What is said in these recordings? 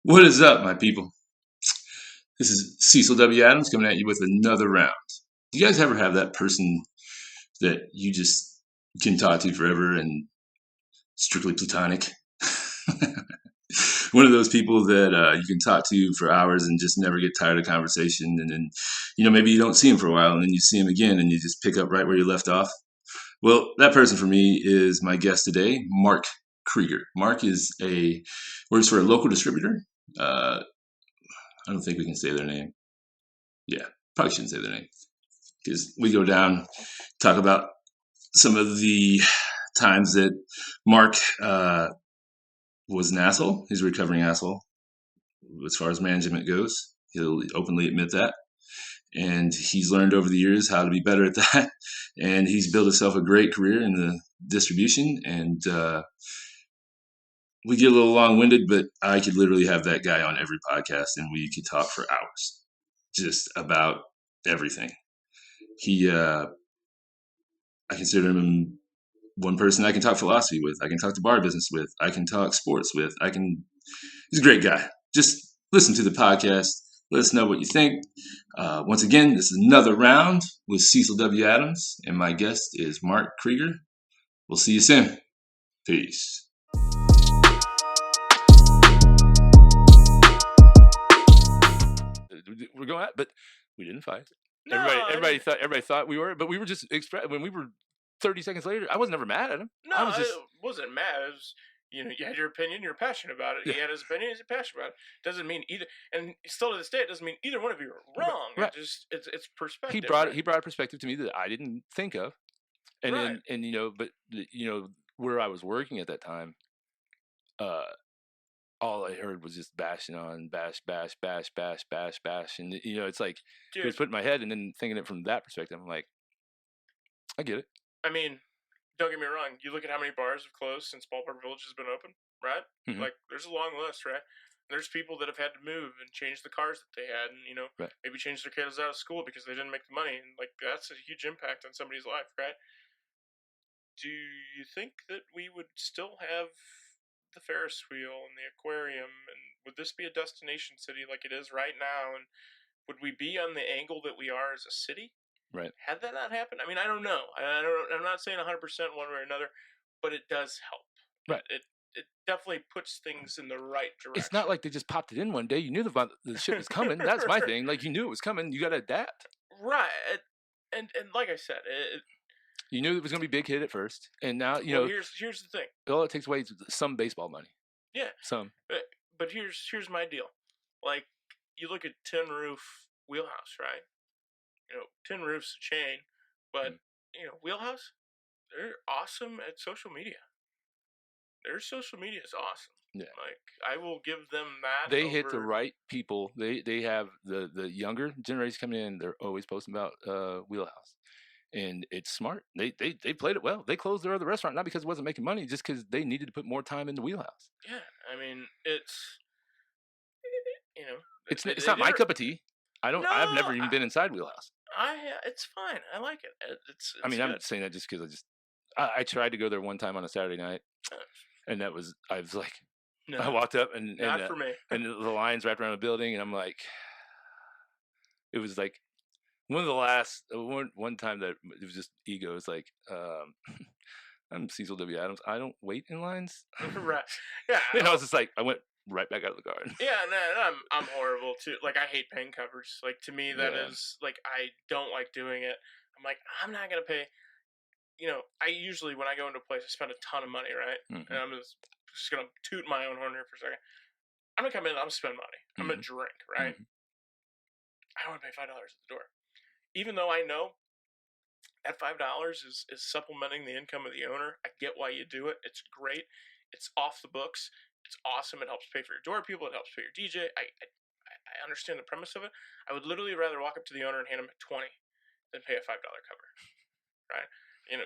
What is up, my people? This is Cecil W Adams coming at you with another round. Do you guys ever have that person that you just can talk to forever and strictly platonic? One of those people that you can talk to for hours and just never get tired of conversation. And then, maybe you don't see him for a while and then you see him again and you just pick up right where you left off. Well, that person for me is my guest today, Mark Cregger. Mark works for a local distributor. I don't think we can say their name. Yeah, probably shouldn't say their name because we go down, talk about some of the times that Mark was an asshole. He's a recovering asshole as far as management goes. He'll openly admit that. And he's learned over the years how to be better at that. And he's built himself a great career in the distribution. And we get a little long-winded, but I could literally have that guy on every podcast and we could talk for hours just about everything. I consider him one person I can talk philosophy with. I can talk the bar business with. I can talk sports with. He's a great guy. Just listen to the podcast. Let us know what you think. Once again, this is another round with Cecil W Adams, and my guest is Mark Cregger. We'll see you soon. Peace. We're going at, but we didn't fight. No, Everybody thought we were, but we were just when we were 30 seconds later. I was never mad at him. No, I was just, I wasn't mad. It was, you had your opinion. You're passionate about it. Yeah. He had his opinion. He's passionate about it. Doesn't mean either, and still to this day, it doesn't mean either one of you are wrong. Right. It's perspective. he brought a perspective to me that I didn't think of, and Right. then where I was working at that time, all I heard was just bash, and it's like Dude, it was put in my head, and then thinking it from that perspective, I'm like, I get it. I mean, don't get me wrong. You look at how many bars have closed since Ballpark Village has been open, right? Mhm. Like, there's a long list, right? There's people that have had to move and change the cars that they had, and Right. maybe change their kids out of school because they didn't make the money, and like that's a huge impact on somebody's life, right? Do you think that we would still have the Ferris wheel and the aquarium, and would this be a destination city like it is right now? And would we be on the angle that we are as a city? Right. Had that not happened, I mean, I don't know. I'm not saying 100% one way or another, but it does help. Right. It definitely puts things in the right direction. It's not like they just popped it in one day. You knew the shit was coming. That's my thing. Like, you knew it was coming. You got to adapt. Right. And like I said, you knew it was going to be big hit at first, and now here's the thing. All it takes away is some baseball money. Yeah. Some. But here's my deal. Like, you look at Tin Roof Wheelhouse, right? Tin Roof's a chain, but Wheelhouse, they're awesome at social media. Their social media is awesome. Yeah. Like, I will give them that. They hit the right people. They have the younger generation coming in. They're always posting about Wheelhouse, and it's smart. They played it well. They closed their other restaurant not because it wasn't making money, just because they needed to put more time in the Wheelhouse. Yeah, I mean, it's it's not my cup of tea. I've never even been inside Wheelhouse. It's fine. I like it. It's I'm good. saying that just because I tried to go there one time on a Saturday night, and I was like, no, I walked up and not for me. And the lines wrapped around the building, and I'm like, it was like one of the last one time that it was just ego. It's like, I'm Cecil W Adams. I don't wait in lines. Right. Yeah. And I was just like, I went right back out of the car. Yeah, no, I'm horrible too. Like, I hate paying covers. Like, to me, that is like, I don't like doing it. I'm like, I'm not gonna pay. I usually, when I go into a place, I spend a ton of money, right? Mm-hmm. And I'm just gonna toot my own horn here for a second. I'm gonna come in. I'm gonna spend money. I'm gonna drink, right? Mm-hmm. I don't want to pay $5 at the door, even though I know that $5 is supplementing the income of the owner. I get why you do it. It's great. It's off the books. It's awesome. It helps pay for your door people. It helps pay your DJ. I understand the premise of it. I would literally rather walk up to the owner and hand him a $20 than pay a $5 cover, right?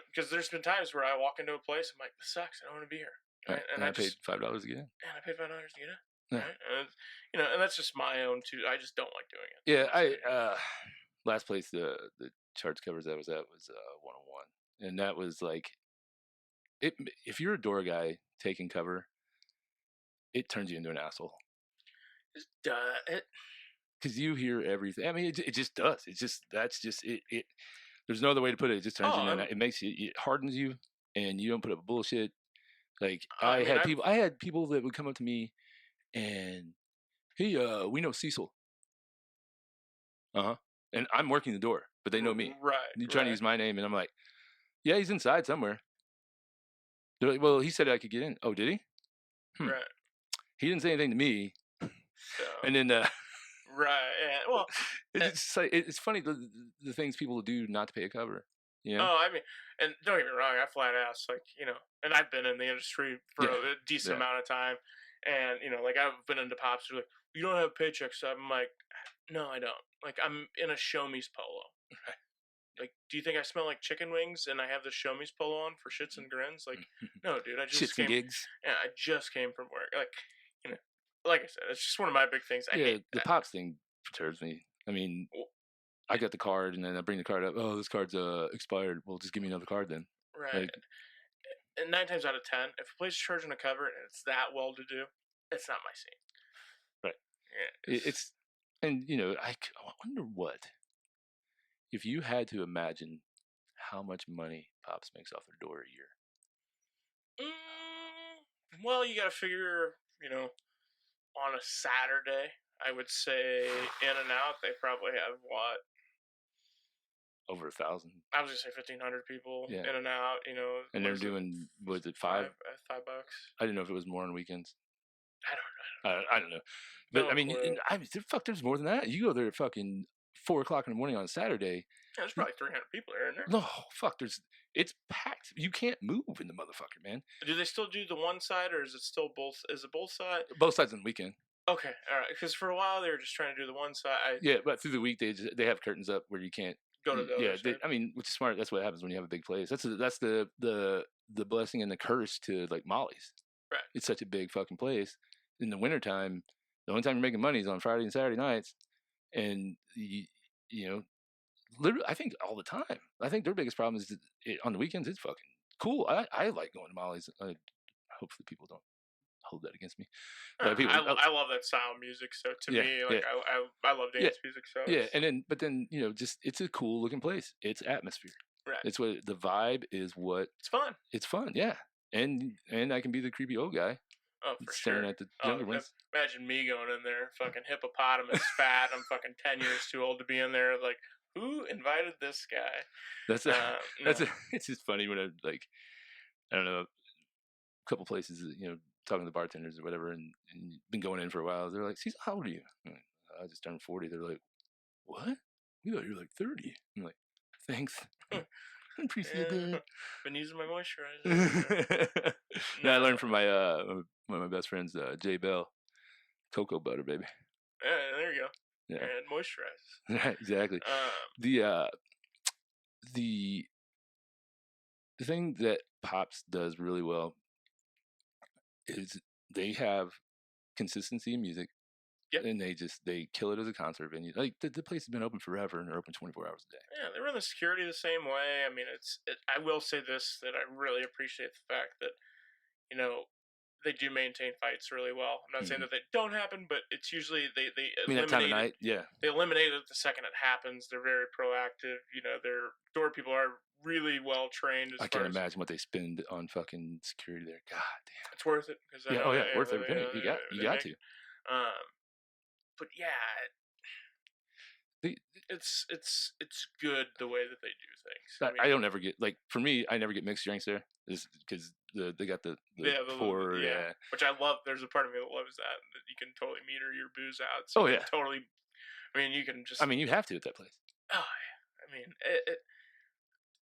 Because there's been times where I walk into a place, I'm like, this sucks. I don't want to be here. Right? And I paid $5 to get in. And I paid $5 to get in. Yeah. Right? And that's just my own too. I just don't like doing it. Yeah, last place the charts covers I was at was 101, and that was like, if you're a door guy taking cover, it turns you into an asshole. Because you hear everything. I mean, it just does. It's just that's just it. There's no other way to put it. It just turns you. It makes you. It hardens you, and you don't put up bullshit. Like I had people that would come up to me, and hey, we know Cecil. And I'm working the door, but they know me. Right. You're trying to use my name, and I'm like, yeah, he's inside somewhere. They're like, well, he said I could get in. Oh, did he? Right. He didn't say anything to me. So, and then, right. Yeah. Well, it's funny the things people do not to pay a cover. You know? Oh, I mean, and don't get me wrong, I flat ass, like, and I've been in the industry for a decent amount of time, and, like, I've been into pops who are like, you don't have paychecks, so I'm like, no, I don't. Like, I'm in a Show Me's polo. Like, do you think I smell like chicken wings and I have the Show Me's polo on for shits and grins? Like, no, dude, I just came. Gigs. Yeah, I just came from work. Like, like I said, it's just one of my big things. I hate the pops thing perturbs me. I mean, I got the card, and then I bring the card up. Oh, this card's expired. Well, just give me another card then. Right. Like, and 9 times out of 10, if a place is charging a cover and it's that well to do, it's not my scene. Right. Yeah. It's and I wonder what if you had to imagine how much money Pops makes off their door a year. Well, you got to figure, on a Saturday, I would say in and out, they probably have what? Over 1,000. I was gonna say 1,500 people in and out. And they're doing was it $5? $5. I didn't know if it was more on weekends. I don't know. But I mean, there's more than that. You go there at fucking 4:00 in the morning on Saturday. Yeah, there's probably 300 people there in there. No, fuck. It's packed. You can't move in the motherfucker, man. Do they still do the one side, or is it still both? Is it both sides? Both sides on the weekend. Okay, all right. Because for a while they were just trying to do the one side. Yeah, but through the week they have curtains up where you can't go to the other side. I mean, which is smart. That's what happens when you have a big place. That's the blessing and the curse to like Molly's. Right. It's such a big fucking place. In the wintertime, the only time you're making money is on Friday and Saturday nights, and literally, I think all the time. I think their biggest problem is that on the weekends it's fucking cool. I like going to Molly's. Hopefully people don't hold that against me. I love that style of music. So to me, like I love dance music. So but then just it's a cool looking place. It's atmosphere. Right. It's what the vibe is. What it's fun. It's fun. Yeah. And I can be the creepy old guy. Oh, for staring sure. at the younger ones. Imagine me going in there, fucking hippopotamus, fat. I'm fucking 10 years too old to be in there. Like, who invited this guy? It's just funny when I don't know, a couple places, talking to the bartenders or whatever, and been going in for a while. They're like, "Cecil, how old are you?" I just turned 40. They're like, "What? We thought you were like 30." I'm like, "Thanks." I appreciate that. Been using my moisturizer. I learned from my one of my best friends, Jay Bell, cocoa butter, baby. Yeah, there you go. Yeah, and moisturize. Right, exactly. The thing that Pops does really well is they have consistency in music. Yep. And they kill it as a concert venue. Like the place has been open forever, and they're open 24 hours a day. Yeah, they run the security the same way. I mean, I will say this, that I really appreciate the fact that, they do maintain fights really well. I'm not saying that they don't happen, but it's usually they eliminate that time of night. Yeah, they eliminate it the second it happens. They're very proactive. Their door people are really well trained. I can't imagine what they spend on fucking security there. God damn, it's worth it. Worth every penny. You got to. But yeah, it's good the way that they do things. I don't ever get, like, for me, I never get mixed drinks there, because they got the pour. Yeah, which I love. There's a part of me that loves that you can totally meter your booze out. So totally. I mean, you can just. I mean, you have to at that place. Oh, I mean,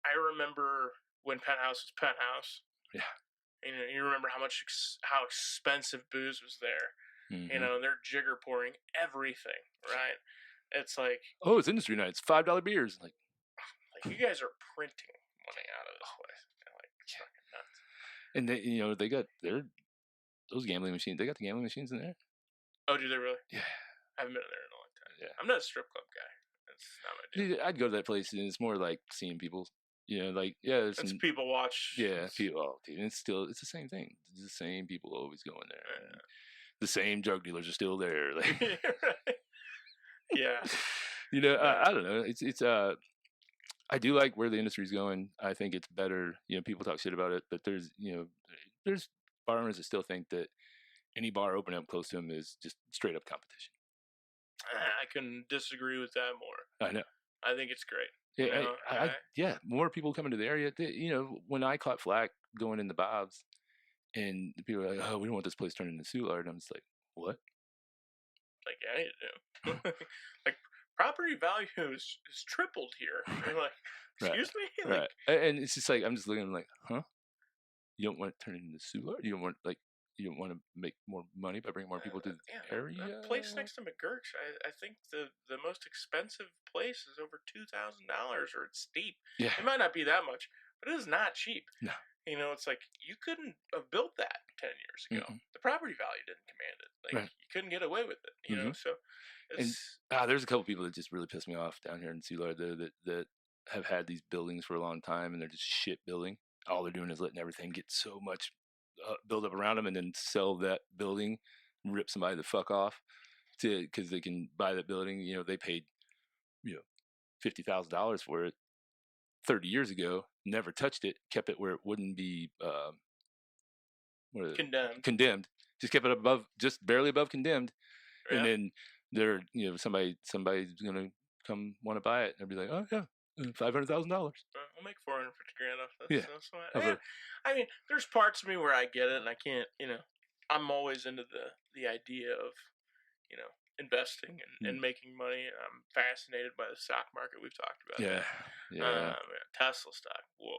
I remember when Penthouse was Penthouse. Yeah. You remember how expensive booze was there. Mm-hmm. And they're jigger pouring everything, right? It's like, oh, it's industry nights, $5 beers. Like you guys are printing money out of this place. It's fucking nuts. And they got those gambling machines. They got the gambling machines in there. Oh, do they really? Yeah. I haven't been in there in a long time. Yeah. I'm not a strip club guy. That's not my deal. I'd go to that place, and it's more like seeing people. It's people watch. Yeah, people. Oh, dude, it's the same thing. It's the same people always going there. Yeah. the same drug dealers are still there. Like, Right. Yeah. I don't know. It's I do like where the industry's going. I think it's better. People talk shit about it, but there's bar owners that still think that any bar opening up close to them is just straight up competition. I couldn't disagree with that more. I know. I think it's great. Yeah, more people coming to the area. When I caught flack going into Bob's, and people are like, "Oh, we don't want this place turned into Soulard," and I'm just like, "What?" Like, yeah, you do. Like, property value is tripled here. You're like, excuse me? Like, right. And it's just like, I'm just looking, I'm like, huh? You don't want to turn it into Soulard? You don't want to make more money by bringing more people to the area? That place next to McGurk's, I think the most expensive place is over $2,000, or it's steep. Yeah. It might not be that much, but it is not cheap. No. It's like, you couldn't have built that 10 years ago. Mm-hmm. The property value didn't command it. Like, you couldn't get away with it, mm-hmm. So it's... And there's a couple people that just really piss me off down here in Soulard that have had these buildings for a long time, and they're just shit building. All they're doing is letting everything get so much build up around them, and then sell that building, rip somebody the fuck off, because they can buy that building. They paid $50,000 for it 30 years ago, never touched it, kept it where it wouldn't be condemned, just kept it above, just barely above condemned. Yeah. And then they're somebody's gonna come want to buy it, and they'll be like, oh yeah, $500,000. I'll make $450,000 off this. Yeah. I mean, there's parts of me where I get it, and I can't. I'm always into the idea of investing and making money. I'm fascinated by the stock market. We've talked about that. Yeah. Tesla stock. Whoa.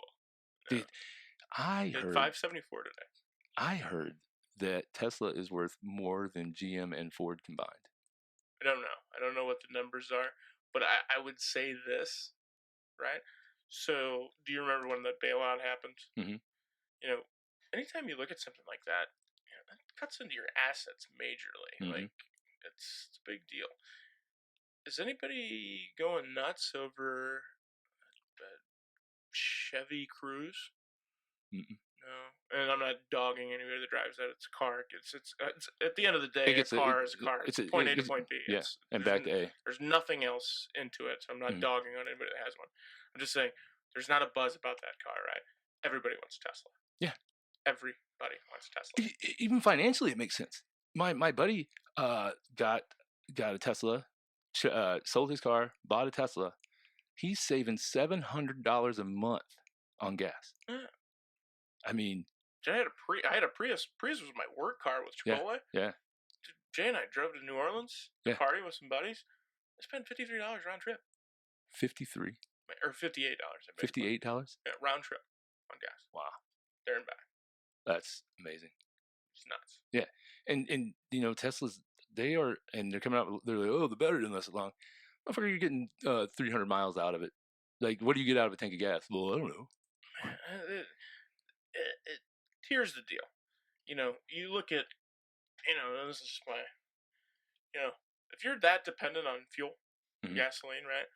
Dude, I heard 574 today. I heard that Tesla is worth more than GM and Ford combined. I don't know. I don't know what the numbers are, but I would say this, right? So, do you remember when the bailout happened? Mm-hmm. Anytime you look at something like that, that cuts into your assets majorly. Mm-hmm. Like, it's a big deal. Is anybody going nuts over Chevy Cruise? Mm-mm. No, and I'm not dogging anybody that drives that. It's a car. It's at the end of the day, a car is a car. It's point A to point B. Yeah, and back to A. There's nothing else into it, so I'm not dogging on anybody that has one. I'm just saying there's not a buzz about that car, right? Everybody wants a Tesla. Yeah, everybody wants a Tesla. Even financially, it makes sense. My buddy got a Tesla, sold his car, bought a Tesla. He's saving $700 a month on gas. Yeah. I mean, I had a Prius. Prius was my work car with Chipotle. Yeah. Jay and I drove to New Orleans to party with some buddies. I spent $53 round trip. 53 or $58. $58? Yeah, round trip on gas. Wow. There and back. That's amazing. It's nuts. Yeah, and Teslas, they're coming out. They're like, oh, the battery doesn't last long. Motherfucker, you're getting 300 miles out of it. Like, what do you get out of a tank of gas? Well, I don't know. Here's the deal. You look at, this is my, if you're that dependent on fuel, gasoline, right?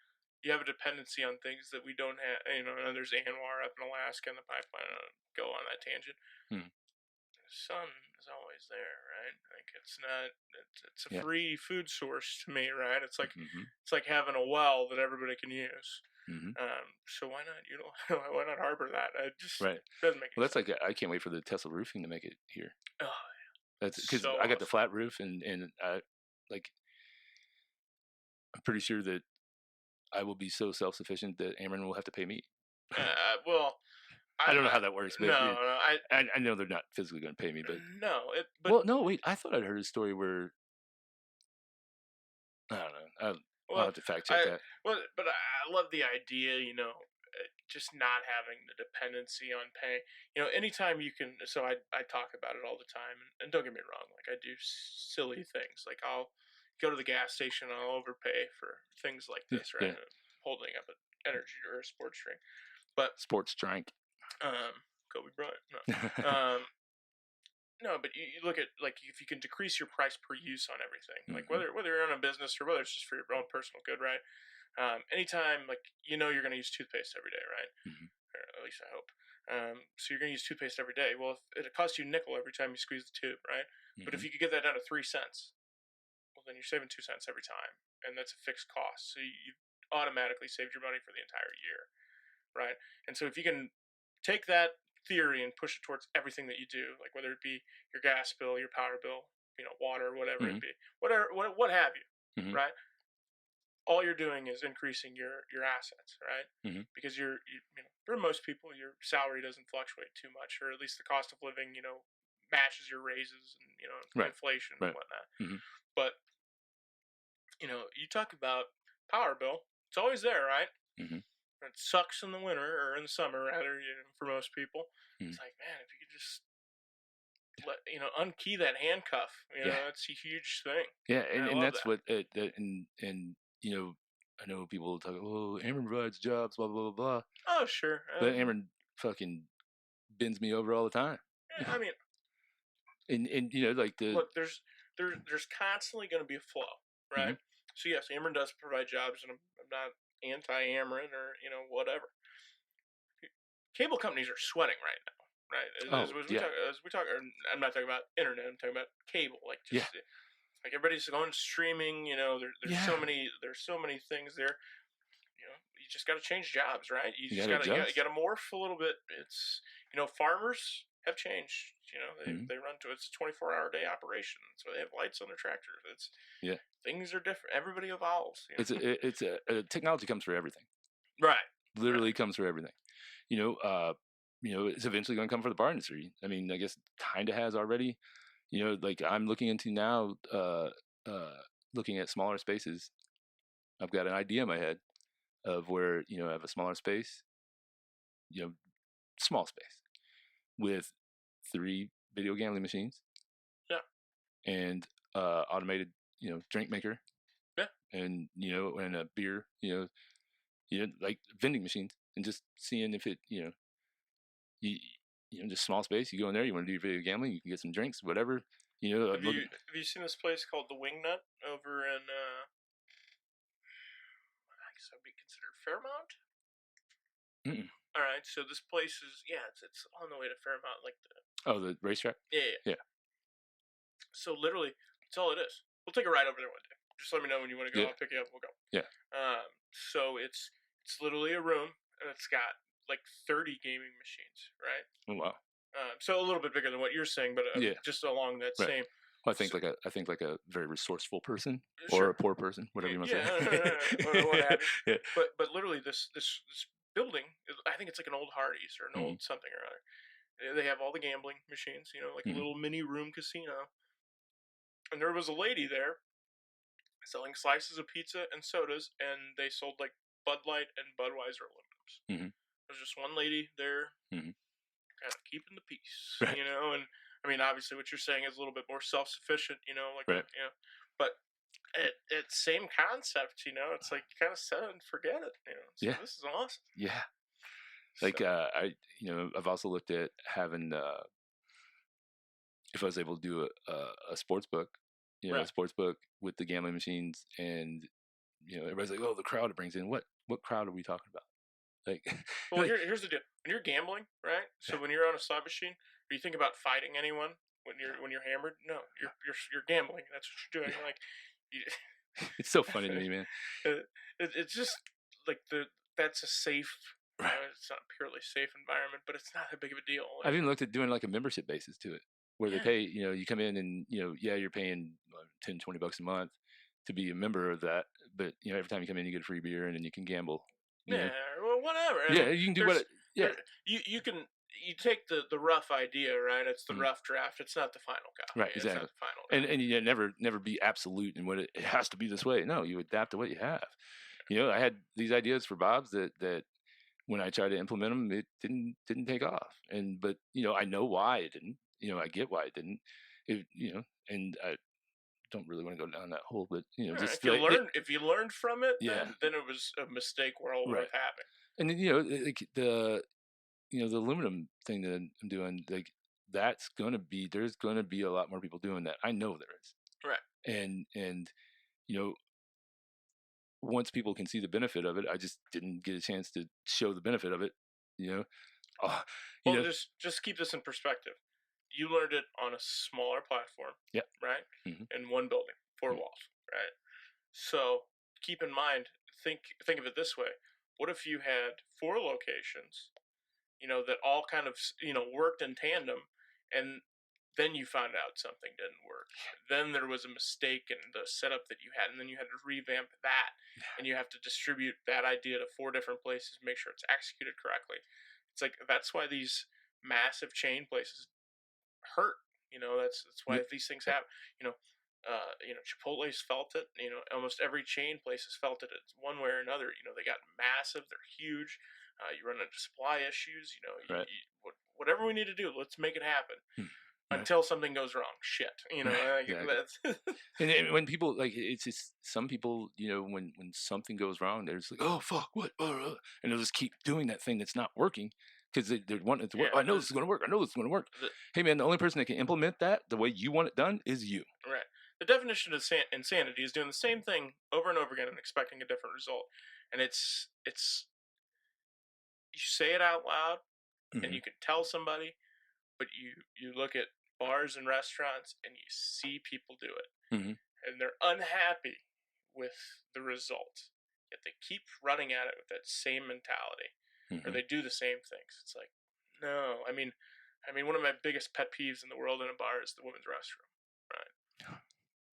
You have a dependency on things that we don't have. And there's Anwar up in Alaska and the pipeline. I don't go on that tangent. The sun is always there, right? Like, it's not. It's a free food source to me, right? It's like it's like having a well that everybody can use. So why not? Why not harbor that? It just doesn't make. Well, that's sense. Like, I can't wait for the Tesla roofing to make it here. Oh, yeah. That's because I got the flat roof, and I I'm pretty sure that I will be so self-sufficient that Ameren will have to pay me. Well, I don't know how that works, but no, I know they're not physically going to pay me, but well, no, wait, I thought I'd heard a story where I don't know. I'll have to fact check that. Well, but I love the idea, just not having the dependency on pay. Anytime you can. So I talk about it all the time, and don't get me wrong, like, I do silly things, like I'll go to the gas station and I'll overpay for things like this, right? Yeah. Holding up an energy or a sports drink, but sports drink. Kobe Bryant. No. No, but you look at, like, if you can decrease your price per use on everything, like whether you're in a business or whether it's just for your own personal good, right? Anytime, like, you're going to use toothpaste every day, right? or at least I hope. So you're going to use toothpaste every day. Well, if it costs you a nickel every time you squeeze the tube, right? But if you could get that down to 3 cents, well, then you're saving 2 cents every time, and that's a fixed cost. So you automatically saved your money for the entire year, right? And so if you can take that theory and push it towards everything that you do, like whether it be your gas bill, your power bill, water, whatever it be, whatever, what have you, right? All you're doing is increasing your assets, right? Because for most people, your salary doesn't fluctuate too much, or at least the cost of living, matches your raises and inflation and whatnot. But you talk about power bill, it's always there, right? It sucks in the winter or in the summer, rather, for most people. It's like, man, if you could just unkey that handcuff, that's a huge thing. Yeah, and that's that. I know people talk, oh, Ameren provides jobs, blah, blah, blah, blah. Oh, sure. But Ameren fucking bends me over all the time. I mean, and like look, there's constantly going to be a flow, right? So yes, Ameren does provide jobs, and I'm not anti-Ameren or whatever. Cable companies are sweating right now, right? As we talk, I'm not talking about internet. I'm talking about cable, like just. Like everybody's going streaming, there's so many things there. You just got to change jobs, right? You got to morph a little bit. It's farmers have changed. They run it's a 24-hour day operation, so they have lights on their tractors. Things are different. Everybody evolves. It's technology comes for everything, right? Literally comes for everything. It's eventually going to come for the bar industry. I mean, I guess kind of has already. Like I'm looking into now, looking at smaller spaces. I've got an idea in my head of where, I have a smaller space, small space with 3 video gambling machines. Yeah. And, automated, drink maker. Yeah. And, and a beer, like vending machines, and just seeing if it, just small space. You go in there. You want to do your video gambling. You can get some drinks, whatever. Have you seen this place called the Wingnut over in? I guess that would be considered Fairmount. All right, so this place is it's on the way to Fairmount, like the racetrack. Yeah. So literally, that's all it is. We'll take a ride over there one day. Just let me know when you want to go. I'll pick you up. We'll go. Yeah. So it's literally a room, and it's got like 30 gaming machines, right? Oh, wow. So a little bit bigger than what you're saying, but just along that same. Well, I think like a very resourceful person or a poor person, whatever you want to say. What have you. But literally this building, I think it's like an old Hardee's or an old something or other. They have all the gambling machines, like a little mini room casino. And there was a lady there selling slices of pizza and sodas, and they sold like Bud Light and Budweiser aluminums. There's just one lady there, kind of keeping the peace, right. And I mean, obviously, what you're saying is a little bit more self-sufficient, right. But it's same concept, it's like you kind of set it and forget it, So this is awesome. Yeah. Like I've also looked at having if I was able to do a sports book, a sports book with the gambling machines, and everybody's like, oh, the crowd it brings in. What crowd are we talking about? Like, well, here's the deal. When you're gambling, right? So when you're on a slot machine, are you think about fighting anyone when you're hammered? No, you're gambling. That's what you're doing. Like, it's so funny to me, man. It's just like that's a safe. Right. It's not a purely safe environment, but it's not that big of a deal. Like, I've even looked at doing like a membership basis to it, where they pay. You come in and you're paying $10, $20 a month to be a member of that, but every time you come in, you get a free beer, and then you can gamble. Well, whatever. You can do what. You can. You take the rough idea, right? It's the rough draft. It's not the final copy. Right, exactly. It's not the final. And you never be absolute in what it has to be this way. No, you adapt to what you have. I had these ideas for Bob's that when I tried to implement them, it didn't take off. But I know why it didn't. I get why it didn't. And I don't really want to go down that hole, but just if you learned from it, then it was a mistake well worth having. And then the aluminum thing that I'm doing, like there's gonna be a lot more people doing that. I know there is. Right. And once people can see the benefit of it, I just didn't get a chance to show the benefit of it, You know, oh, well, just keep this in perspective. You learned it on a smaller platform, yeah, right? mm-hmm. In one building, 4 mm-hmm. walls, right? So keep in mind, think of it this way. What if you had 4 locations, that all kind of, worked in tandem, and then you found out something didn't work. Then there was a mistake in the setup that you had, and then you had to revamp that, and you have to distribute that idea to 4 different places, make sure it's executed correctly. It's like, that's why these massive chain places hurt. That's why these things happen. Chipotle's felt it. Almost every chain place has felt it. It's one way or another. They got massive. They're huge. You run into supply issues. Right. Whatever we need to do, let's make it happen. Right. Until something goes wrong. Shit. Exactly. That's and when people it's just some people, when something goes wrong, they're just like, oh fuck, what, and they'll just keep doing that thing that's not working because they want it to work. I know this is going to work. I know this is going to work. Hey man, the only person that can implement that the way you want it done is you. Right. The definition of insanity is doing the same thing over and over again and expecting a different result. And it's you say it out loud, mm-hmm. and you can tell somebody, but you look at bars and restaurants and you see people do it, mm-hmm. and they're unhappy with the result, yet they keep running at it with that same mentality, mm-hmm. or they do the same things. It's like, no, I mean, one of my biggest pet peeves in the world in a bar is the women's restroom, right?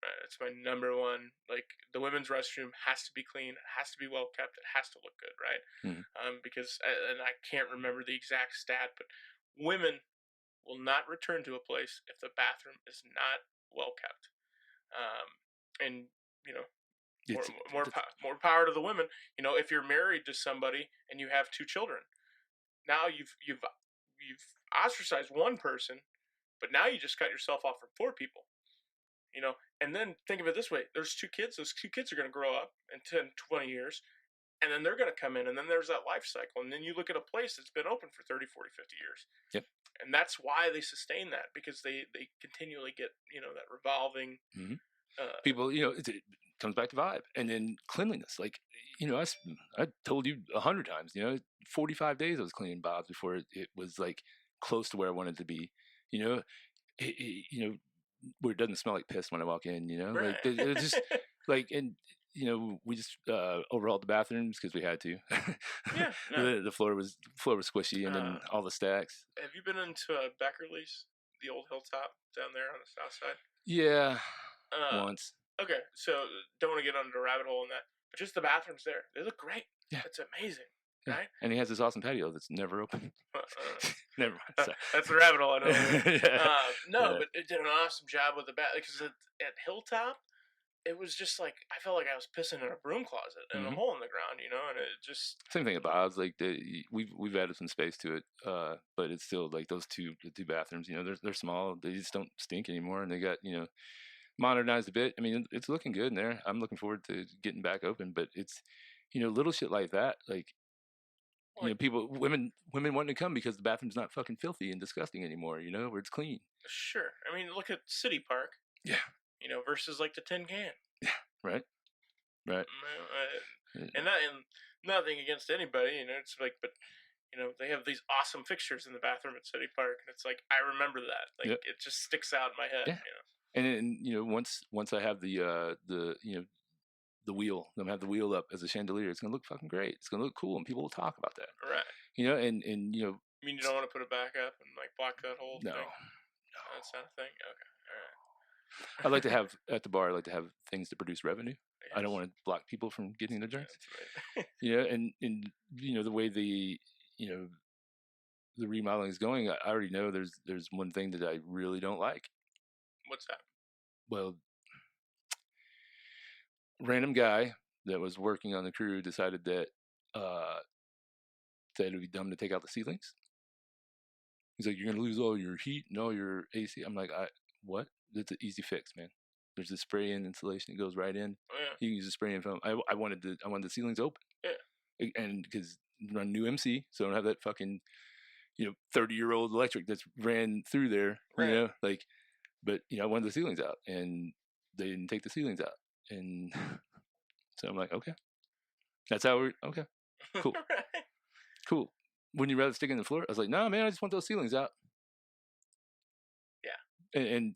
Right, it's my number one. Like, the women's restroom has to be clean, it has to be well kept, it has to look good, right? Mm-hmm. Because, and I can't remember the exact stat, but women will not return to a place if the bathroom is not well kept. And more power to the women. If you're married to somebody and you have 2 children, now you've ostracized one person, but now you just cut yourself off from 4 people. And then think of it this way. There's 2 kids. Those 2 kids are going to grow up in 10, 20 years, and then they're going to come in, and then there's that life cycle. And then you look at a place that's been open for 30, 40, 50 years. Yep. And that's why they sustain that, because they continually get, that revolving. Mm-hmm. People, it comes back to vibe. And then cleanliness. Like, I told you 100 times, 45 days I was cleaning Bob's before it was like close to where I wanted to be, where it doesn't smell like piss when I walk in, Right. like it's just like, and we just overhauled the bathrooms because we had to. Yeah, no. the floor was squishy, and then all the stacks. Have you been into Beckerley's, the old hilltop down there on the south side? Yeah, once. Okay, so don't want to get under a rabbit hole in that, but just the bathrooms there, they look great. Yeah, it's amazing. Yeah. Right? And he has this awesome patio that's never open. Never mind. That's the rabbit hole, I know. Yeah. But it did an awesome job with the bat, because at Hilltop, it was just like, I felt like I was pissing in a broom closet in mm-hmm. a hole in the ground, and it just... Same thing at Bob's. Like, we've added some space to it, but it's still like the 2 bathrooms. They're small. They just don't stink anymore, and they got modernized a bit. I mean, it's looking good in there. I'm looking forward to getting back open, but it's little shit like that, like. Women wanting to come because the bathroom's not fucking filthy and disgusting anymore, where it's clean. Sure. I mean, look at City Park. Yeah. Versus like the Tin Can. Yeah. Right. And nothing against anybody, it's like, but, they have these awesome fixtures in the bathroom at City Park, and it's like, I remember that. Like, yep. It just sticks out in my head, And then, once I have the wheel, I'm gonna have the wheel up as a chandelier, it's gonna look fucking great. It's gonna look cool, and people will talk about that. Right. And you mean you don't want to put it back up and like block that whole thing? No, that's not a thing. Okay, all right. I like to have at the bar. I like to have things to produce revenue. Yes. I don't want to block people from getting their drinks. That's right. and the way the remodeling is going, I already know there's one thing that I really don't like. What's that? Well, random guy that was working on the crew decided that it would be dumb to take out the ceilings. He's like, you're gonna lose all your heat and all your AC. I'm like, what? That's an easy fix, man. There's a spray-in insulation that goes right in. Oh, yeah. You can use a spray-in foam. I wanted the ceilings open. Yeah. And because run new MC, so I don't have that fucking 30-year-old electric that's ran through there. Right. But I wanted the ceilings out, and they didn't take the ceilings out. And so I'm like, okay, that's how we're okay, cool, Right. cool. wouldn't you rather stick in the floor? I was like, no, man, I just want those ceilings out. Yeah. And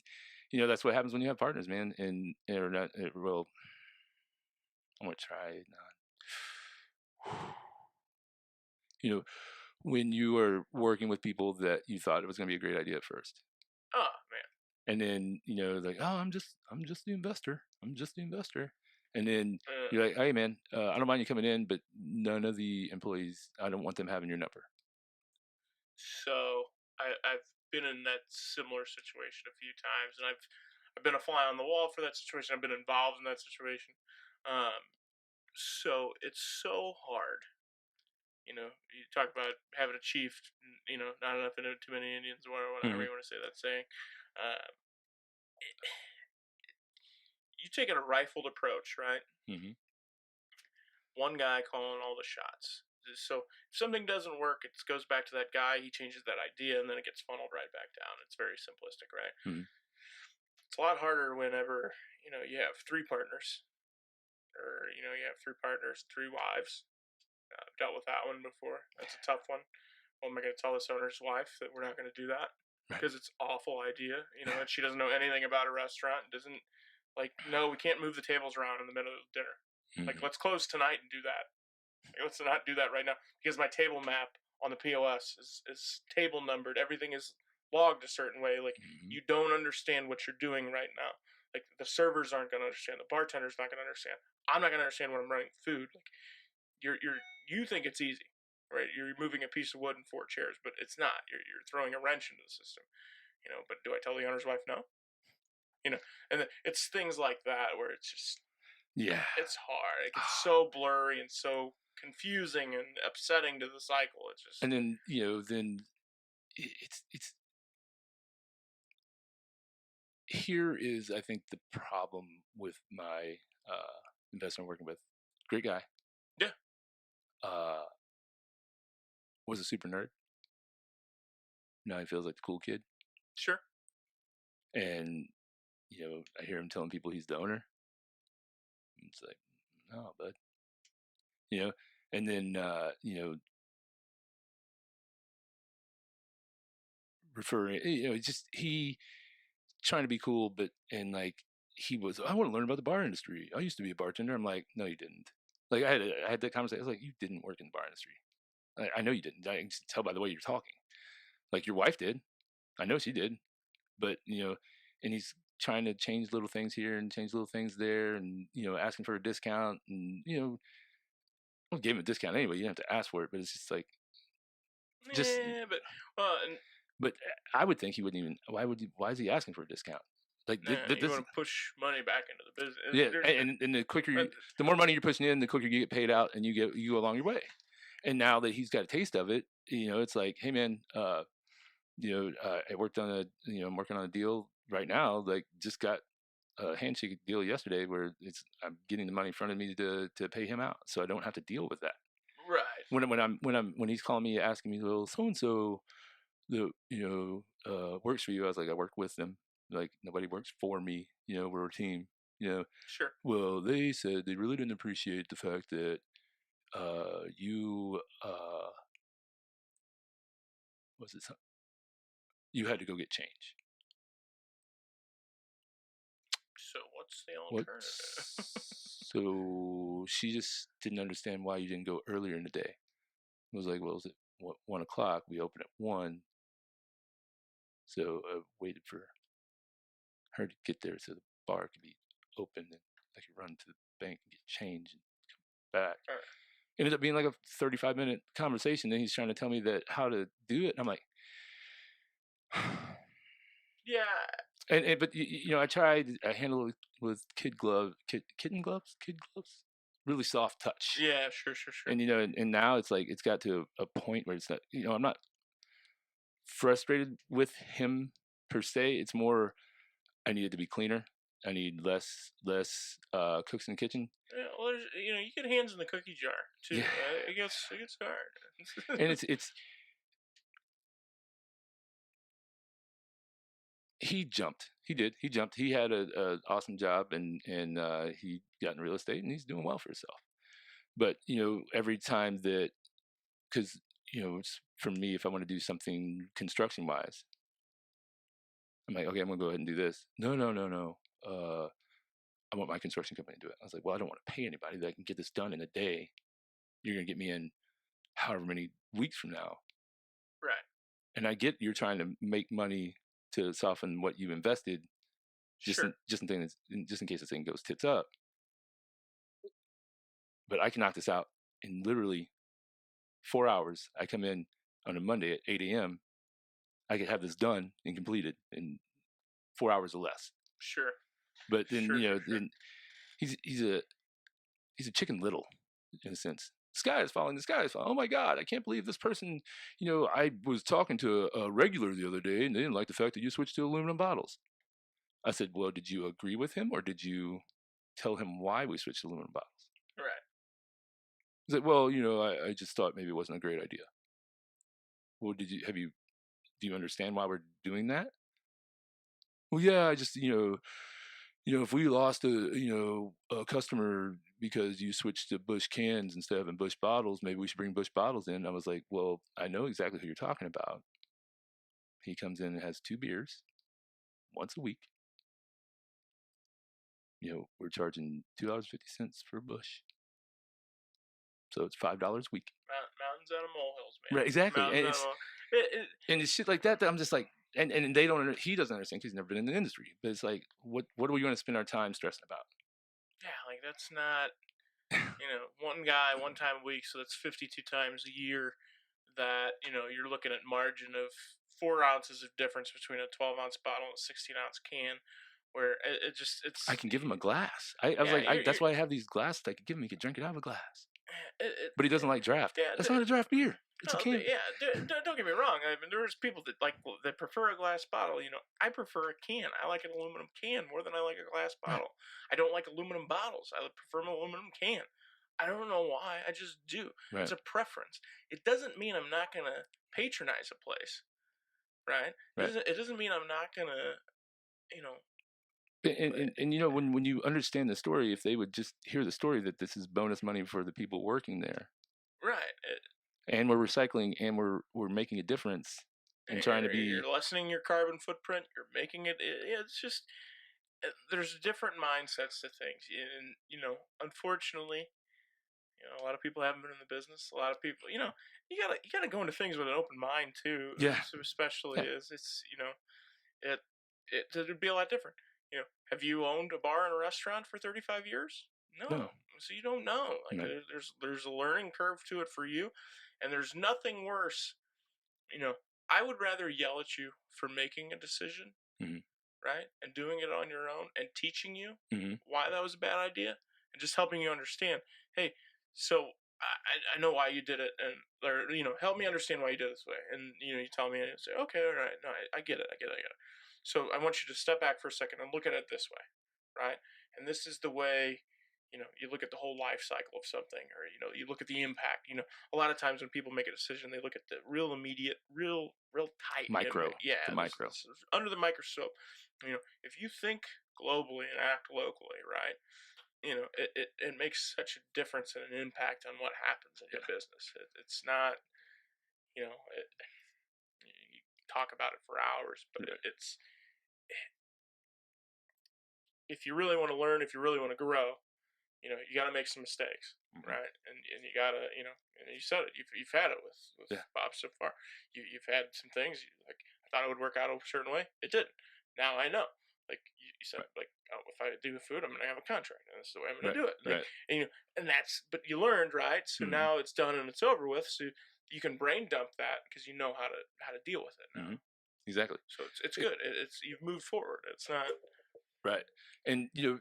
you know, that's what happens when you have partners, man. And or not, well, I'm gonna try not. You know, when you are working with people that you thought it was going to be a great idea at first, Oh man. and then you know, like, oh, I'm just the investor. I'm just the investor. And then you're like, hey, man, I don't mind you coming in, but none of the employees, I don't want them having your number. So I've been in that similar situation a few times, and I've been a fly on the wall for that situation. I've been involved in that situation. So it's so hard. You know, you talk about having a chief. You know, not enough into too many Indians, or whatever you want to say that saying. You take a rifled approach, right? Mm-hmm. One guy calling all the shots. So if something doesn't work, it goes back to that guy. He changes that idea, and then it gets funneled right back down. It's very simplistic, right? Mm-hmm. It's a lot harder whenever you have three partners, or you have three partners, three wives. I've dealt with that one before. That's a tough one. Well, am I going to tell this owner's wife that we're not going to do that because it's an awful idea? And she doesn't know anything about a restaurant. Doesn't no, we can't move the tables around in the middle of dinner. Mm-hmm. Let's close tonight and do that. Let's not do that right now because my table map on the POS is table numbered. Everything is logged a certain way. You don't understand what you're doing right now. The servers aren't going to understand. The bartender's not going to understand. I'm not going to understand when I'm running food. You think it's easy, right? You're moving a piece of wood and 4 chairs, but it's not. You're throwing a wrench into the system. But do I tell the owner's wife no? And it's things like that where it's just it's hard. It gets so blurry and so confusing and upsetting to the cycle. It's just, and then then it's here is, I think, the problem with my investor I'm working with. Great guy. Yeah. Was a super nerd. Now he feels like the cool kid. Sure. And I hear him telling people he's the owner. It's like, no, bud. And then referring, just he trying to be cool, but he was, I want to learn about the bar industry. I used to be a bartender. I'm like, no, you didn't. I had that conversation. I was like, you didn't work in the bar industry. I know you didn't. I can tell by the way you're talking. Your wife did. I know she did. But, and he's trying to change little things here and change little things there, and, asking for a discount. And, I gave him a discount anyway. You don't have to ask for it, but it's just yeah, but I would think he wouldn't even. Why is he asking for a discount? You want to push money back into the business. Yeah, and the quicker, the more money you're pushing in, the quicker you get paid out, and you go along your way. And now that he's got a taste of it, it's like, hey man, I worked on I'm working on a deal right now. Just got a handshake deal yesterday where I'm getting the money in front of me to pay him out, so I don't have to deal with that. Right. When he's calling me asking me, well, so and so, works for you. I was like, I work with them. Nobody works for me. We're a team. Sure. Well, they said they really didn't appreciate the fact that you had to go get change. So what's the alternative? So she just didn't understand why you didn't go earlier in the day. I was like, well, it was at 1 o'clock. We open at 1. So I waited for her to get there so the bar could be open and I could run to the bank and get change and come back. Right. Ended up being like a 35-minute conversation. Then he's trying to tell me that how to do it. And I'm like, yeah. But I tried. I handled it with kitten gloves, really soft touch. Yeah, sure. And and now it's like it's got to a point where it's not. I'm not frustrated with him per se. It's more I need it to be cleaner. I need less cooks in the kitchen. Yeah, well, you get hands in the cookie jar too. Yeah. It gets hard. And it's. He jumped. He did. He jumped. He had a awesome job, and he got in real estate, and he's doing well for himself. But every time that, because for me, if I want to do something construction wise, I'm like, okay, I'm gonna go ahead and do this. No. I want my construction company to do it. I was like, well, I don't want to pay anybody that I can get this done in a day. You're gonna get me in however many weeks from now. Right. And I get you're trying to make money to soften what you invested, just in case the thing goes tits up. But I can knock this out in literally 4 hours. I come in on a Monday at 8 a.m. I could have this done and completed in 4 hours or less. Sure. But then then he's a Chicken Little in a sense. The sky is falling. Oh my God! I can't believe this person. I was talking to a regular the other day, and they didn't like the fact that you switched to aluminum bottles. I said, well, did you agree with him, or did you tell him why we switched to aluminum bottles? Right. He said, well, I just thought maybe it wasn't a great idea. Well, do you understand why we're doing that? Well, yeah, I just, if we lost a customer because you switched to Busch cans instead of having Busch bottles, maybe we should bring Busch bottles in. I was like, well, I know exactly who you're talking about. He comes in and has 2 beers once a week. We're charging $2.50 for a Busch. So it's $5 a week. Mountains out of molehills, man. Right, exactly. And it's shit like that I'm just like, and he doesn't understand because he's never been in the industry. But it's like, what are we going to spend our time stressing about? Yeah, like that's not, one guy, one time a week, so that's 52 times a year that, you're looking at margin of 4 ounces of difference between a 12-ounce bottle and a 16-ounce can, where it's... I can give him a glass. I was that's why I have these glasses I could give him. He could drink it out of a glass. But he doesn't like draft. Yeah, that's not a draft beer. It's a can. Yeah, don't get me wrong. I mean, there's people that prefer a glass bottle. I prefer a can. I like an aluminum can more than I like a glass bottle. Right. I don't like aluminum bottles. I prefer an aluminum can. I don't know why. I just do. Right. It's a preference. It doesn't mean I'm not gonna patronize a place, right? It doesn't mean I'm not gonna, And when you understand the story, if they would just hear the story that this is bonus money for the people working there, right? And we're recycling, and we're making a difference, and trying to be. You're lessening your carbon footprint. You're making it. It's just there's different mindsets to things, and unfortunately, a lot of people haven't been in the business. A lot of people, you gotta go into things with an open mind too. Yeah. So especially as it's it'd be a lot different. Have you owned a bar and a restaurant for 35 years? No. So you don't know. Like there's a learning curve to it for you, and there's nothing worse. I would rather yell at you for making a decision, right, and doing it on your own, and teaching you why that was a bad idea, and just helping you understand. Hey, so I know why you did it, and help me understand why you did it this way, and you tell me, and say, okay, all right, no, I get it. So I want you to step back for a second and look at it this way, right? And this is the way, you look at the whole life cycle of something, or, you look at the impact. A lot of times when people make a decision, they look at the real immediate, real tight. Micro. Yeah. The micro. Under the microscope. If you think globally and act locally, right? It makes such a difference and an impact on what happens in your business. It's not, you talk about it for hours, but it's... If you really want to learn, if you really want to grow, you got to make some mistakes, right? And you got to, and you said it, you've had it with Bob so far. You've had some things like, I thought it would work out a certain way. It didn't. Now I know. Like you said, like, oh, if I do food, I'm going to have a contract, and this is the way I'm going to do it. Like, and but you learned, right? So now it's done and it's over with. So you can brain dump that because you know how to deal with it now. Exactly. So it's good. It's you've moved forward. It's not. Right. And, and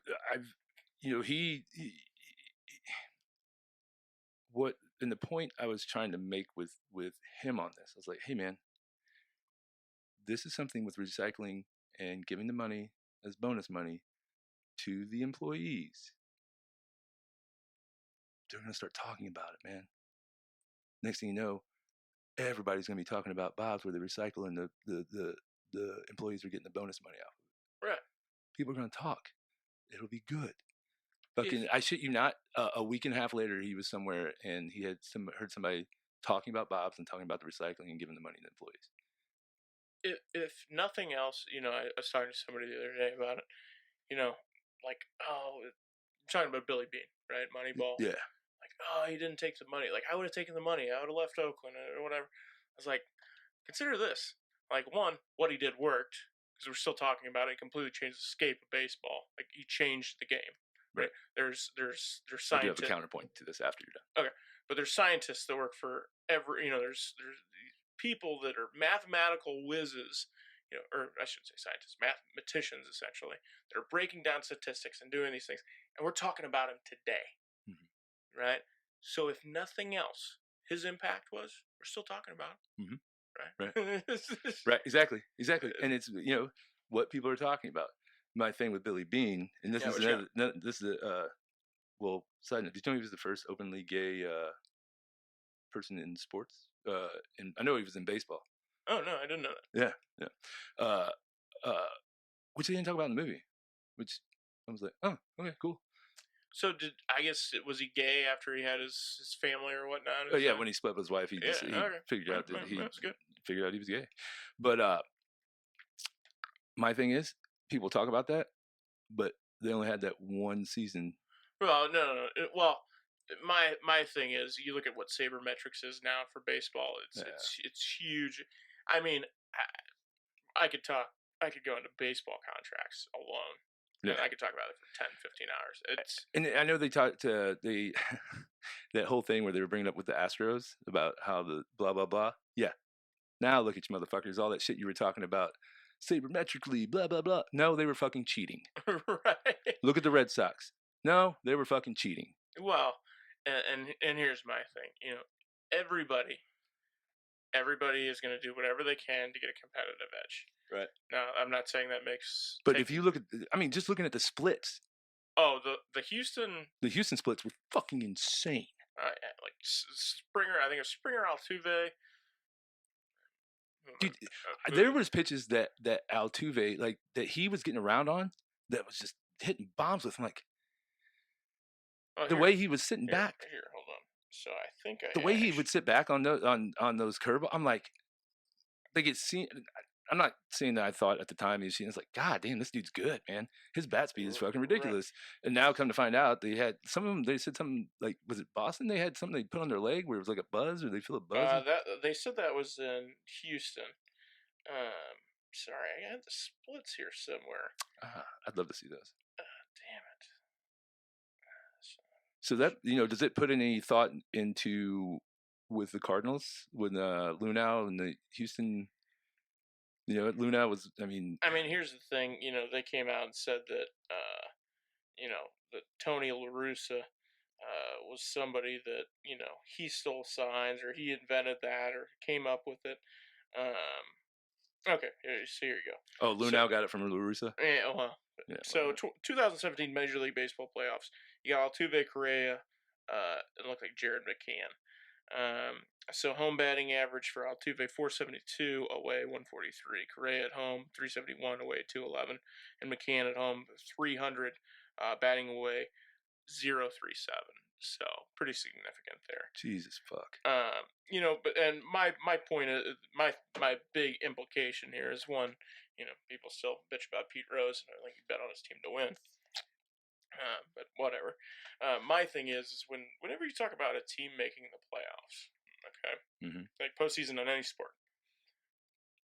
the point I was trying to make with him on this, I was like, hey man, this is something with recycling and giving the money as bonus money to the employees. They're going to start talking about it, man. Next thing you know, everybody's going to be talking about Bob's where they recycle and the employees are getting the bonus money out of it. Right. People are going to talk. It'll be good. Fucking, I shit you not. A week and a half later, he was somewhere and he had heard somebody talking about Bob's and talking about the recycling and giving the money to employees. If nothing else, I was talking to somebody the other day about it. Like, I'm talking about Billy Beane, right? Moneyball. Yeah. Like, he didn't take the money. Like, I would have taken the money. I would have left Oakland or whatever. I was like, consider this. Like, one, what he did worked, because we're still talking about it. He completely changed the scape of baseball. Like, he changed the game. Right? There's scientists. I do have a counterpoint to this after you're done. Okay, but there's scientists that work for there's people that are mathematical whizzes, or I shouldn't say scientists, mathematicians essentially, that are breaking down statistics and doing these things, and we're talking about him today, right? So if nothing else, his impact was we're still talking about him, right? Right, exactly, and it's what people are talking about. My thing with Billy Beane, and this is side note. Did you know he was the first openly gay person in sports? And I know he was in baseball. Oh no, I didn't know that. Yeah. Which they didn't talk about in the movie. Which I was like, oh, okay, cool. So was he gay after he had his family or whatnot? Oh yeah, when he split up with his wife, he figured out that he figured out he was gay. But my thing is, people talk about that, but they only had that one season. Well, no. Well, my thing is, you look at what sabermetrics is now for baseball. It's huge. I mean, I could go into baseball contracts alone. Yeah. I could talk about it for 10, 15 hours. And I know they talked to that whole thing where they were bringing up with the Astros about how the blah blah blah. Yeah. Now look at you motherfuckers, all that shit you were talking about. Sabermetrically, blah blah blah. No, they were fucking cheating. Right. Look at the Red Sox. No, they were fucking cheating. Well, and here's my thing. Everybody is going to do whatever they can to get a competitive edge. Right. Now, I'm not saying that makes. But if you look at, just looking at the splits. Oh, the Houston. The Houston splits were fucking insane. Like Springer, I think it was Springer Altuve. Dude, there was pitches that Altuve, like, that he was getting around on, that was just hitting bombs with him, like, way he was sitting back. Here, hold on. So I think the way he would sit back on those curve, I'm like it's seen. I'm not saying that I thought at the time he was seen. It's like, God damn, this dude's good, man. His bat speed is fucking ridiculous. Right. And now come to find out, they had some of them. They said something like, was it Boston? They had something they put on their leg where it was like a buzz, or they feel a buzz. They said that was in Houston. Sorry, I had the splits here somewhere. I'd love to see those. Damn it. So that, does it put any thought into with the Cardinals when Lunau and the Houston? Lunau was. I mean, here's the thing. They came out and said that, that Tony La Russa was somebody that he stole signs, or he invented that, or came up with it. Okay, here you go. Oh, Lunau got it from La Russa? Yeah, well. Yeah, so 2017 Major League Baseball playoffs. You got Altuve, Correa, it looked like Jared McCann. So home batting average for Altuve 472, away 143. Correa at home 371, away 211, and McCann at home 300, batting away 037. So pretty significant there. Jesus fuck. But my point is my big implication here is, one, people still bitch about Pete Rose, and I think he bet on his team to win. But whatever. My thing is whenever you talk about a team making the playoffs, okay, like postseason in any sport,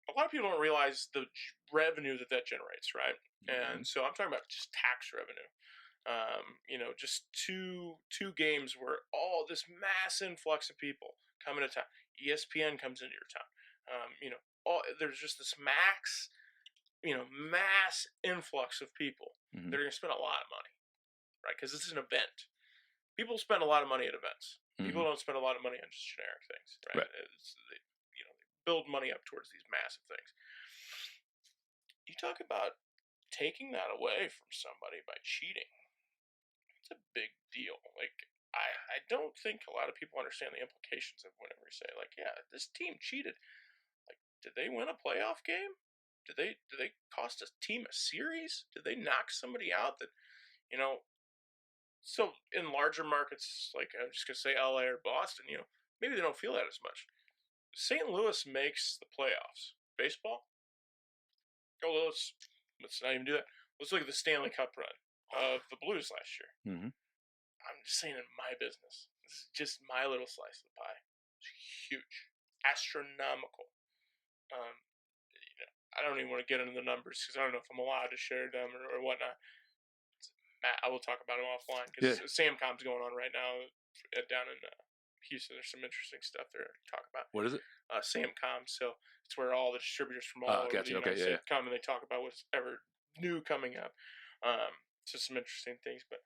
a lot of people don't realize the revenue that generates, right? And so I'm talking about just tax revenue. Just two games where all this mass influx of people come into town. ESPN comes into your town. There's just this mass influx of people that are going to spend a lot of money, right? Because this is an event. People spend a lot of money at events. People don't spend a lot of money on just generic things, right? They build money up towards these massive things. You talk about taking that away from somebody by cheating. It's a big deal. Like, I don't think a lot of people understand the implications of whenever we say, like, yeah, this team cheated. Like, did they win a playoff game? Did they cost a team a series? Did they knock somebody out that, so in larger markets, like I'm just gonna say LA or Boston, maybe they don't feel that as much. St. Louis makes the playoffs. Baseball? Oh, let's not even do that. Let's look at the Stanley Cup run of the Blues last year. Mm-hmm. I'm just saying in my business. This is just my little slice of the pie. It's huge. Astronomical. I don't even want to get into the numbers because I don't know if I'm allowed to share them or whatnot. I will talk about them offline because Samcom's going on right now down in Houston. There's some interesting stuff there to talk about. What is it? Samcom. So it's where all the distributors from all over the United States come and they talk about what's ever new coming up. So some interesting things, but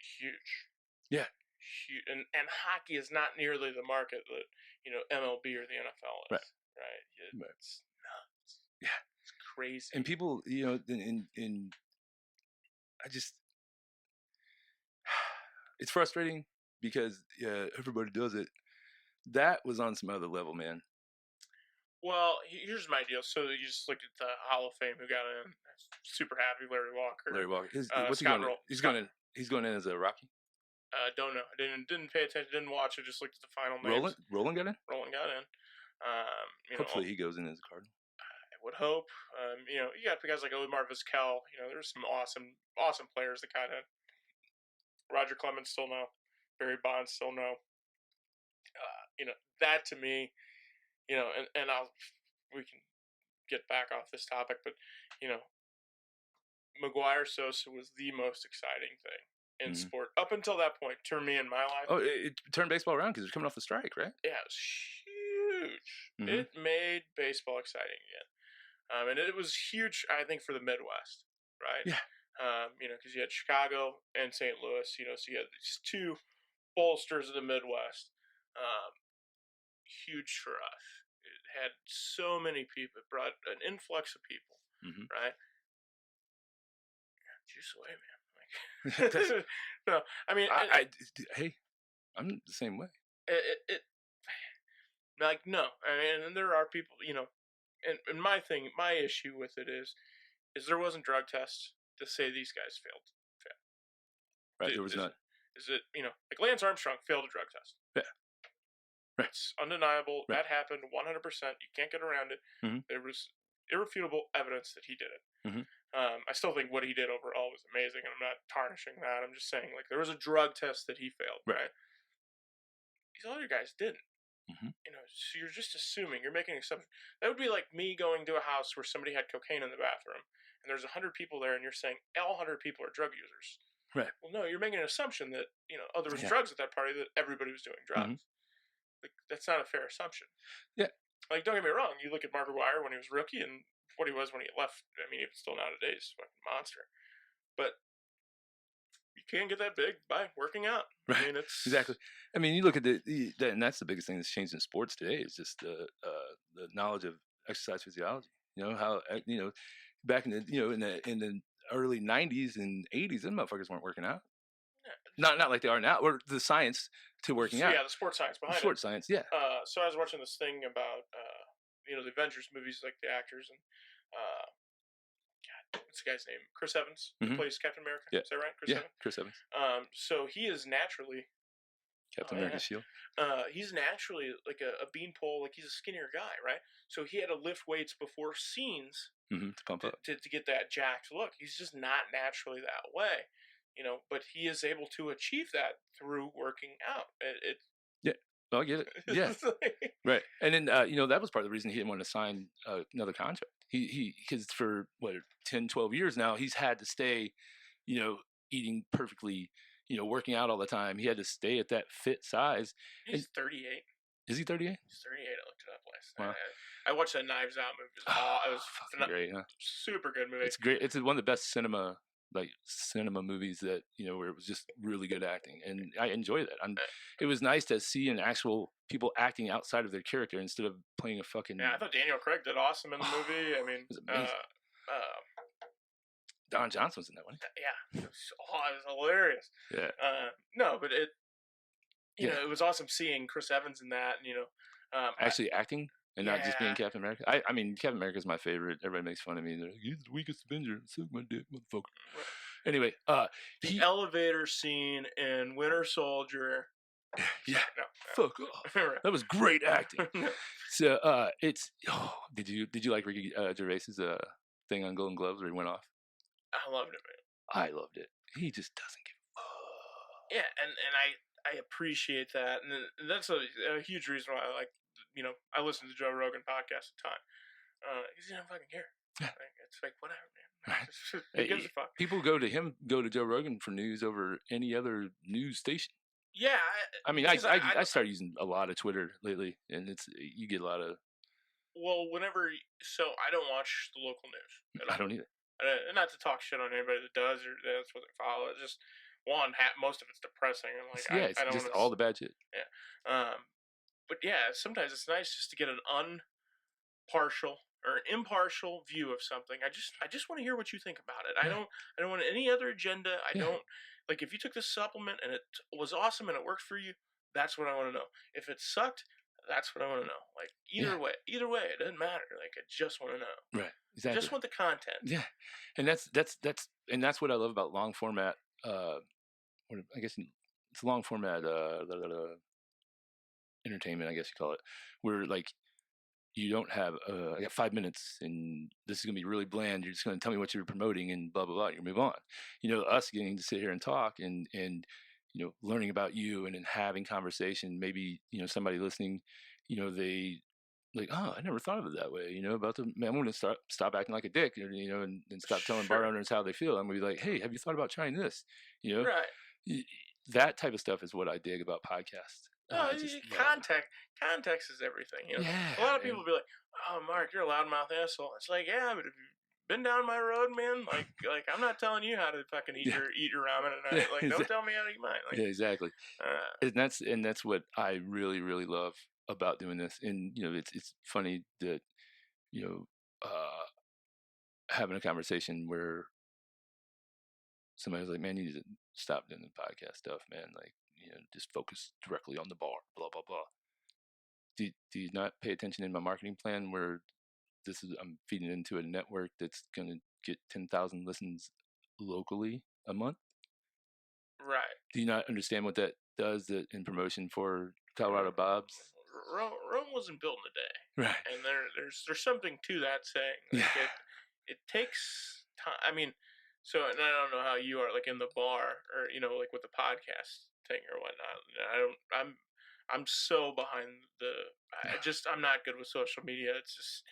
huge. Yeah. Huge. And hockey is not nearly the market that MLB or the NFL is. Right. It's nuts. Yeah. It's crazy. And people, it's frustrating because everybody does it. That was on some other level, man. Well, here's my deal. So you just looked at the Hall of Fame who got in. Super happy, Larry Walker. What's he going? He's going in as a Rocky. Don't know. I didn't pay attention. Didn't watch it. Just looked at the final names. Roland got in. Roland got in. Hopefully he goes in as a Cardinal. I would hope. You got guys like Omar Vizquel. There's some awesome players that got in. Roger Clemens still no. Barry Bonds still no. That to me, and we can get back off this topic, but Maguire Sosa was the most exciting thing in sport up until that point. To me in my life. Oh, it turned baseball around because it was coming off the strike, right? Yeah, it was huge. Mm-hmm. It made baseball exciting again, and it was huge. I think for the Midwest, right? Yeah. Because you had Chicago and St. Louis. So you had these two bolsters of the Midwest. Huge for us. It had so many people. It brought an influx of people, right? Juice away, man. No, I mean, hey, I'm the same way. No. I mean, and there are people, and my issue with it is there wasn't drug tests to say these guys failed. Right, there was not. Is it, like Lance Armstrong failed a drug test. Yeah. Right. It's undeniable. Right. That happened 100%. You can't get around it. Mm-hmm. There was irrefutable evidence that he did it. Mm-hmm. I still think what he did overall was amazing, and I'm not tarnishing that. I'm just saying, like, there was a drug test that he failed, right? These other guys didn't. Mm-hmm. So you're just assuming. You're making an assumption. That would be like me going to a house where somebody had cocaine in the bathroom, and there's 100 people there, and you're saying all 100 people are drug users. Right. Well, no, you're making an assumption that, there was drugs at that party, that everybody was doing drugs. Mm-hmm. Like, that's not a fair assumption. Yeah. Like, don't get me wrong. You look at Mark Cregger when he was rookie and what he was when he left. I mean, even still nowadays, fucking monster. But you can't get that big by working out. Right. I mean, it's exactly. I mean, you look at and that's the biggest thing that's changed in sports today is just the knowledge of exercise physiology. How back in the early 90s and 80s, them motherfuckers weren't working out. Yeah. Not like they are now, or the science to working out. Yeah, the sports science behind it. Sports science, yeah. So I was watching this thing about, the Avengers movies, like the actors, and what's the guy's name? Chris Evans, who plays Captain America. Yeah. Is that right? Chris Evans. So he is naturally Captain America's shield. He's naturally like a beanpole, like he's a skinnier guy, right? So he had to lift weights before scenes to pump up to get that jacked look. He's just not naturally that way, but he is able to achieve that through working out. Yeah. Oh, I get it. Yeah. Right. And then, that was part of the reason he didn't want to sign another contract. Because for 10, 12 years now, he's had to stay, eating perfectly, working out all the time. He had to stay at that fit size. He's 38. Is he 38? He's 38. I looked it up last night. I watched that Knives Out movie. It was great, huh? Super good movie. It's great. It's one of the best cinema movies that, where it was just really good acting. And I enjoy that. It was nice to see an actual people acting outside of their character instead of playing a fucking... Yeah, I thought Daniel Craig did awesome in the movie. I mean... It was amazing. Don Johnson was in that one. Yeah. It was hilarious. Yeah. No, but it was awesome seeing Chris Evans in that, and, actually acting and not just being Captain America. I mean, Captain America's my favorite. Everybody makes fun of me. They're like, he's the weakest Avenger. Suck my dick, motherfucker. Right. Anyway, the elevator scene in Winter Soldier Yeah. No. Fuck off. That was great acting. So it's did you like Ricky Gervais's thing on Golden Globes where he went off? I loved it, man. I loved it. He just doesn't give a fuck. Yeah, and I appreciate that, and that's a huge reason why I like, I listen to Joe Rogan podcast a ton. Because you don't fucking care. Yeah. Like, it's like whatever, man. Right. Who gives a fuck? People go to Joe Rogan for news over any other news station. Yeah, I mean, I started using a lot of Twitter lately, and you get a lot of. Well, so I don't watch the local news. I don't either. Not to talk shit on anybody that does or that's what they follow. It's just most of it's depressing. And like, it's I don't just all the bad shit. Yeah. But yeah, sometimes it's nice just to get an impartial view of something. I just want to hear what you think about it. I don't want any other agenda. I don't like if you took this supplement and it was awesome and it worked for you. That's what I want to know. If it sucked, that's what I want to know. Like either way, it doesn't matter. Like I just want to know. Right. Exactly. I just want the content. Yeah, and that's what I love about long format. I guess it's long format entertainment, I guess you call it, where like you don't have I got 5 minutes and this is gonna be really bland. You're just gonna tell me what you're promoting and blah blah blah. You move on. Us getting to sit here and talk and learning about you and then having conversation. Maybe somebody listening, they like, oh, I never thought of it that way. About I'm gonna stop acting like a dick, and stop telling bar owners how they feel. I'm gonna be like, hey, have you thought about trying this? Right. That type of stuff is what I dig about podcasts. No, context is everything. Yeah, a lot of people be like, "Oh, Mark, you're a loudmouth asshole." It's like, yeah, but if you've been down my road, man, like I'm not telling you how to fucking eat your ramen at night. Like, don't tell me how to eat mine. Like, yeah, exactly. And that's what I really, really love about doing this. And it's funny that having a conversation where somebody's like, "Man, you need to stop doing the podcast stuff, man. Like, just focus directly on the bar, blah blah blah." Do you not pay attention in my marketing plan where I'm feeding into a network that's gonna get 10,000 listens locally a month? Right. Do you not understand what that does in promotion for Colorado Bob's? Rome wasn't built in a day, right? And there's something to that saying. Like it takes time. I mean, so and I don't know how you are like in the bar or like with the podcast thing or whatnot. I'm so behind I'm not good with social media. It's just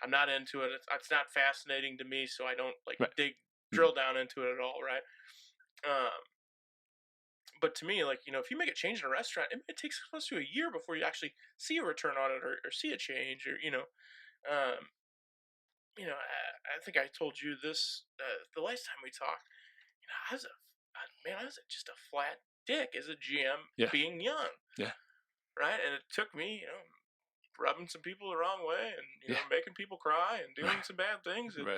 I'm not into it. It's not fascinating to me, so I don't like drill down into it at all. Right. But to me, like, if you make a change in a restaurant, it might take close to a year before you actually see a return on it or see a change or, I think I told you this the last time we talked. I was just a flat dick as a GM being young. Yeah. Right. And it took me, rubbing some people the wrong way and, making people cry and doing some bad things. And,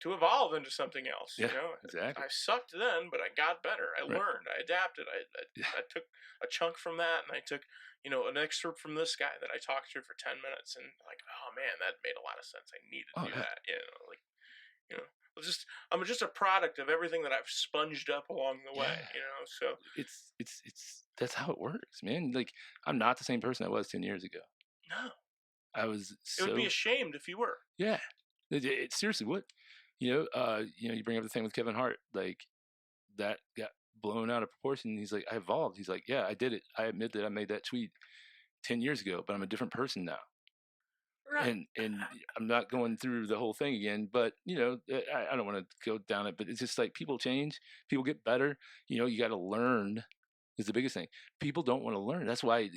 to evolve into something else. Exactly. I sucked then, but I got better. I learned. I adapted. I took a chunk from that, and I took an excerpt from this guy that I talked to for 10 minutes, and like, oh man, that made a lot of sense. I needed to do that. I'm just a product of everything that I've sponged up along the way. So it's that's how it works, man. Like I'm not the same person I was 10 years ago. No, I was. It would be ashamed if you were. Yeah. Seriously, what you bring up the thing with Kevin Hart, like that got blown out of proportion. He's like, I evolved. He's like, yeah, I did it. I admit that I made that tweet 10 years ago, but I'm a different person now. Right. And I'm not going through the whole thing again, but I don't want to go down it, but it's just like people change, people get better. You got to learn is the biggest thing. People don't want to learn. That's why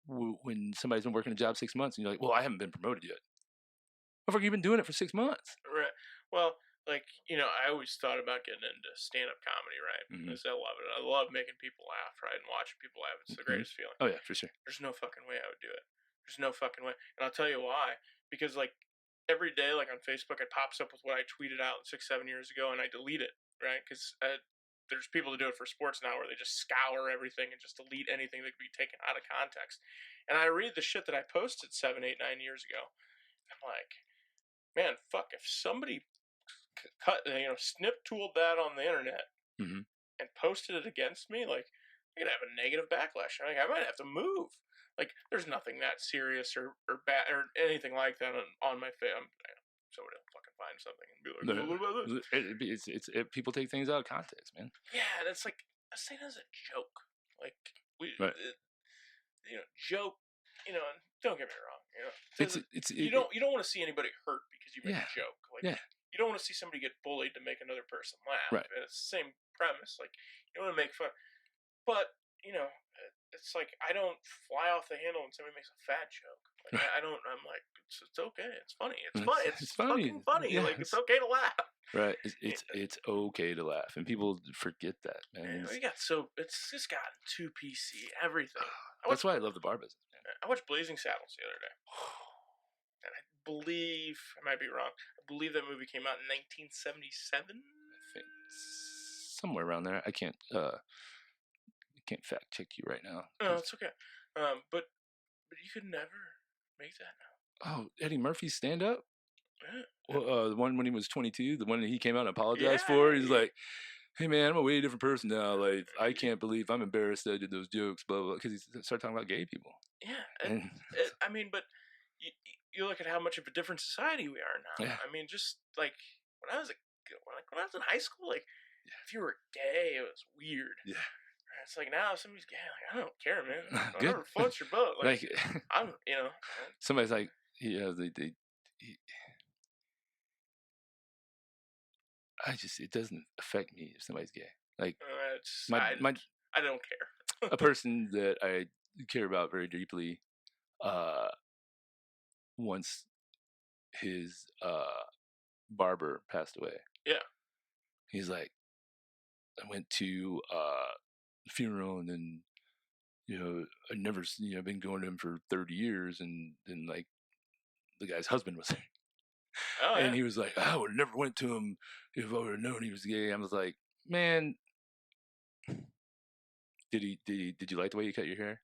when somebody's been working a job 6 months and you're like, well, I haven't been promoted yet. How you been doing it for 6 months? Right. Well, like, I always thought about getting into stand-up comedy, right? Because I love it. I love making people laugh, right? And watching people laugh. It's the greatest feeling. Oh, yeah, for sure. There's no fucking way I would do it. There's no fucking way. And I'll tell you why. Because, like, every day, like, on Facebook, it pops up with what I tweeted out 6-7 years ago, and I delete it, right? Because there's people that do it for sports now where they just scour everything and just delete anything that could be taken out of context. And I read the shit that I posted 7, 8, 9 years ago. I'm like, man, fuck, if somebody snip tooled that on the internet and posted it against me, like, you're gonna have a negative backlash. Like, I might have to move. Like, there's nothing that serious or bad or anything like that on my fam. Somebody will fucking find something and be like, what about this? People take things out of context, man. Yeah, and it's like, I say that as a joke. Like, Right. Joke. And don't get me wrong. You don't want to see anybody hurt because you make a joke. Like, you don't want to see somebody get bullied to make another person laugh. Right. And it's the same premise. Like, you don't want to make fun, but it's like, I don't fly off the handle when somebody makes a fat joke. Like, I don't. I'm like, it's okay. It's funny. It's funny. It's fucking funny. Yeah, like, it's okay to laugh. Right. It's okay to laugh, and people forget that, man. It's just gotten too PC. Everything. That's why I love the bar business, man. I watched Blazing Saddles the other day, and I believe, I might be wrong, I believe that movie came out in 1977. I think somewhere around there. I can't fact check you right now. No, it's okay. But you could never make that now. Oh, Eddie Murphy's stand up. Yeah. Well, the one when he was 22, the one that he came out and apologized for. He's like, "Hey man, I'm a way different person now. Like, I can't believe I'm embarrassed that I did those jokes." Blah blah. Because he started talking about gay people. Yeah, I mean, but you look at how much of a different society we are now. Yeah. I mean, just like when I was in high school, like if you were gay, it was weird. Yeah. It's like now if somebody's gay, like, I don't care, man. Whatever floats your boat. Like I'm, Somebody's like, it doesn't affect me if somebody's gay. Like, I don't care. A person that I care about very deeply, once his barber passed away. Yeah. He's like, I went to the funeral, and then I'd never been going to him for 30 years, and then like the guy's husband was there. Oh, and he was like, I would have never went to him if I would have known he was gay. I was like, man, did you like the way you cut your hair?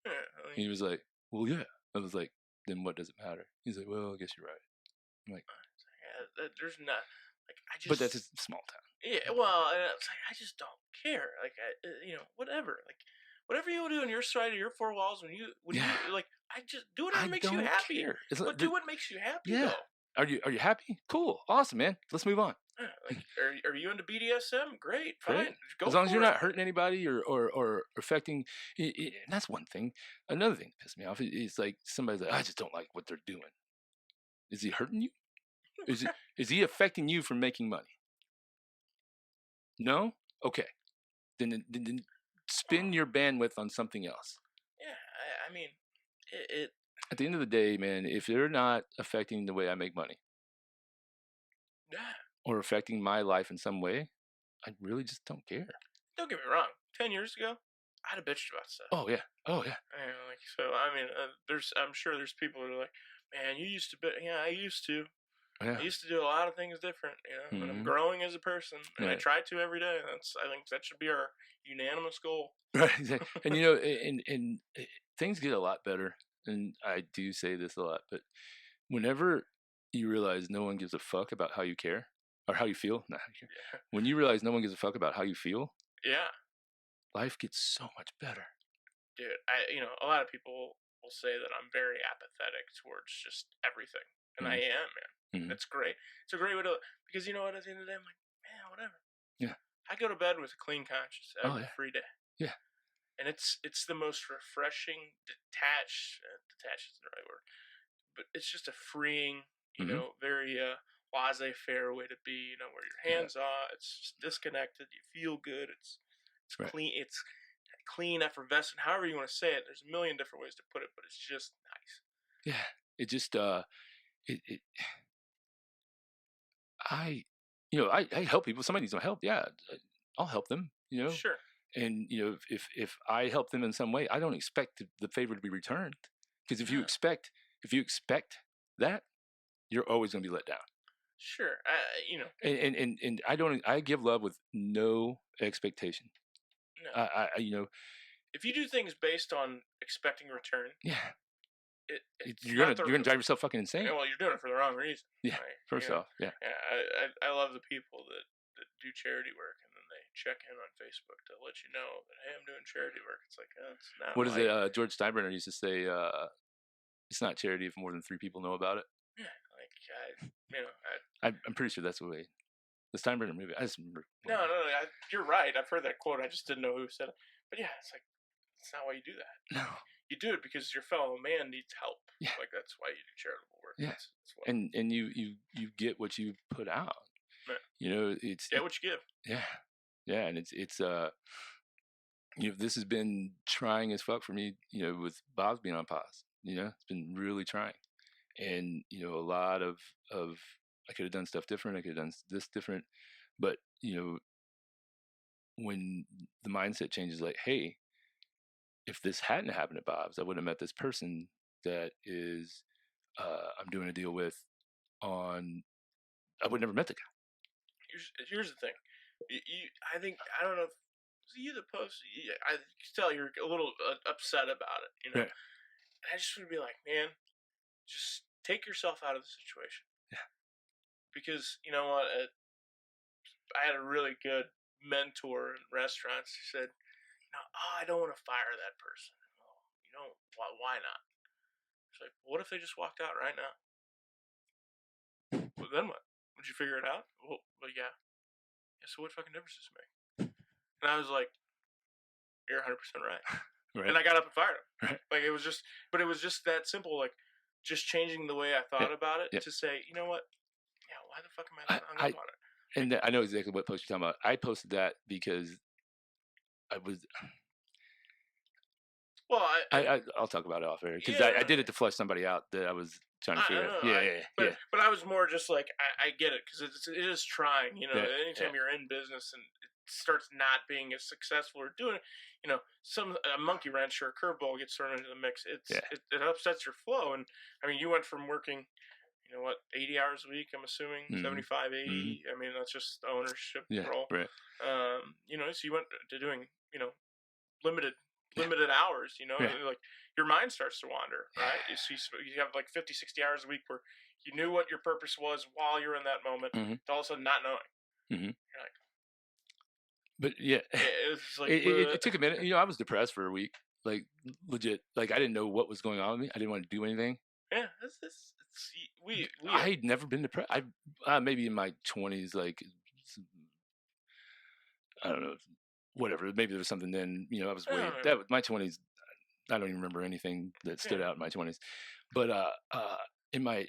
Yeah, he was like, well, yeah. I was like, then what does it matter? He's like, well, I guess you're right. I'm like, yeah, there's not, like, I just. But that's a small town. Yeah, well, it's like, I just don't care. Like, whatever. Like, whatever you do on your side of your four walls, when you like, I just do whatever makes you happy. But do what makes you happy. Yeah. Though. Are you happy? Cool, awesome, man. Let's move on. Like, are you into BDSM? Great, fine. Go as long as you're not it. hurting anybody or affecting. And that's one thing. Another thing that pissed me off is like somebody's like, I just don't like what they're doing. Is he hurting you? Is he affecting you from making money? No? Okay. Then spend your bandwidth on something else. Yeah, I mean, it. At the end of the day, man, if they're not affecting the way I make money, yeah, or affecting my life in some way, I really just don't care. Don't get me wrong. 10 years ago, I'd have bitched about stuff. Oh yeah. I mean, I'm sure there's people that are like, man, you used to be. Yeah, I used to. Yeah. I used to do a lot of things different, and I'm growing as a person, and I try to every day. I think that should be our unanimous goal. Right, exactly. And and things get a lot better, and I do say this a lot, but whenever you realize no one gives a fuck about how you care or how you feel, when you realize no one gives a fuck about how you feel, life gets so much better. Dude, a lot of people will say that I'm very apathetic towards just everything, and I am, man. That's great. It's a great way to, because you know what, at the end of the day, I'm like, man, whatever. Yeah. I go to bed with a clean conscience every day. Yeah. And it's the most refreshing, detached isn't the right word, but it's just a freeing, very laissez-faire way to be, where your hands are, it's just disconnected, you feel good, it's clean, it's clean, effervescent, however you want to say it. There's a million different ways to put it, but it's just nice. Yeah. It just, I help people. If somebody needs my help, yeah, I'll help them, Sure. And, if I help them in some way, I don't expect the favor to be returned. Because if you expect that, you're always going to be let down. Sure. And I give love with no expectation. No. If you do things based on expecting return. Yeah. You're gonna drive yourself fucking insane. Yeah, well, you're doing it for the wrong reason. Yeah, right? First off, yeah. I love the people that do charity work and then they check in on Facebook to let you know that, hey, I'm doing charity work. It's like, it's not. What is it? George Steinbrenner used to say, it's not charity if more than 3 people know about it. Yeah, like I'm pretty sure that's the way. The Steinbrenner movie. I just remember. No, you're right. I've heard that quote. I just didn't know who said it. But yeah, it's like, it's not why you do that. No. You do it because your fellow man needs help. Yeah. Like, that's why you do charitable work. Yeah. That's and you get what you put out. Right. You know, it's get what you give. Yeah. Yeah, and it's this has been trying as fuck for me, with Bob's being on pause. It's been really trying. And, a lot of I could have done stuff different. I could have done this different. But, when the mindset changes, like, hey, if this hadn't happened at Bob's, I wouldn't have met this person that is, I'm doing a deal with I would never met the guy. Here's the thing. I don't know if it was you that posted. I could tell you're a little upset about it, Right. And I just want to be like, man, just take yourself out of the situation. Yeah. Because you know what, I had a really good mentor in restaurants. He said, I don't want to fire that person. Why not? It's like, what if they just walked out right now? Well, then what? Would you figure it out? Well, yeah. So what fucking difference does it make? And I was like, you're 100% right. Right. And I got up and fired him. Right. Like, it was just that simple. Like, just changing the way I thought about it to say, you know what? Yeah, why the fuck am I not hung up on it? And I know exactly what post you're talking about. I posted that because I was. Well, I'll talk about it off air because I did it to flush somebody out that I was trying to figure out. Yeah. But I was more just like, I get it because it is trying. Anytime you're in business and it starts not being as successful or doing it, a monkey wrench or a curveball gets thrown into the mix. It upsets your flow. And I mean, you went from working, 80 hours a week, I'm assuming, 75, 80. Mm-hmm. I mean, that's just the ownership role. Right. So you went to doing, limited hours, like your mind starts to wander, right? You have like 50, 60 hours a week where you knew what your purpose was while you're in that moment, to all of a sudden not knowing. Mm-hmm. You're like, but yeah, it was like, it took a minute. I was depressed for a week, like legit. Like I didn't know what was going on with me. I didn't want to do anything. Yeah, I'd never been depressed. Maybe in my 20s, like I don't know, whatever. Maybe there was something then. I was my 20s. I don't even remember anything that stood out in my 20s. But in my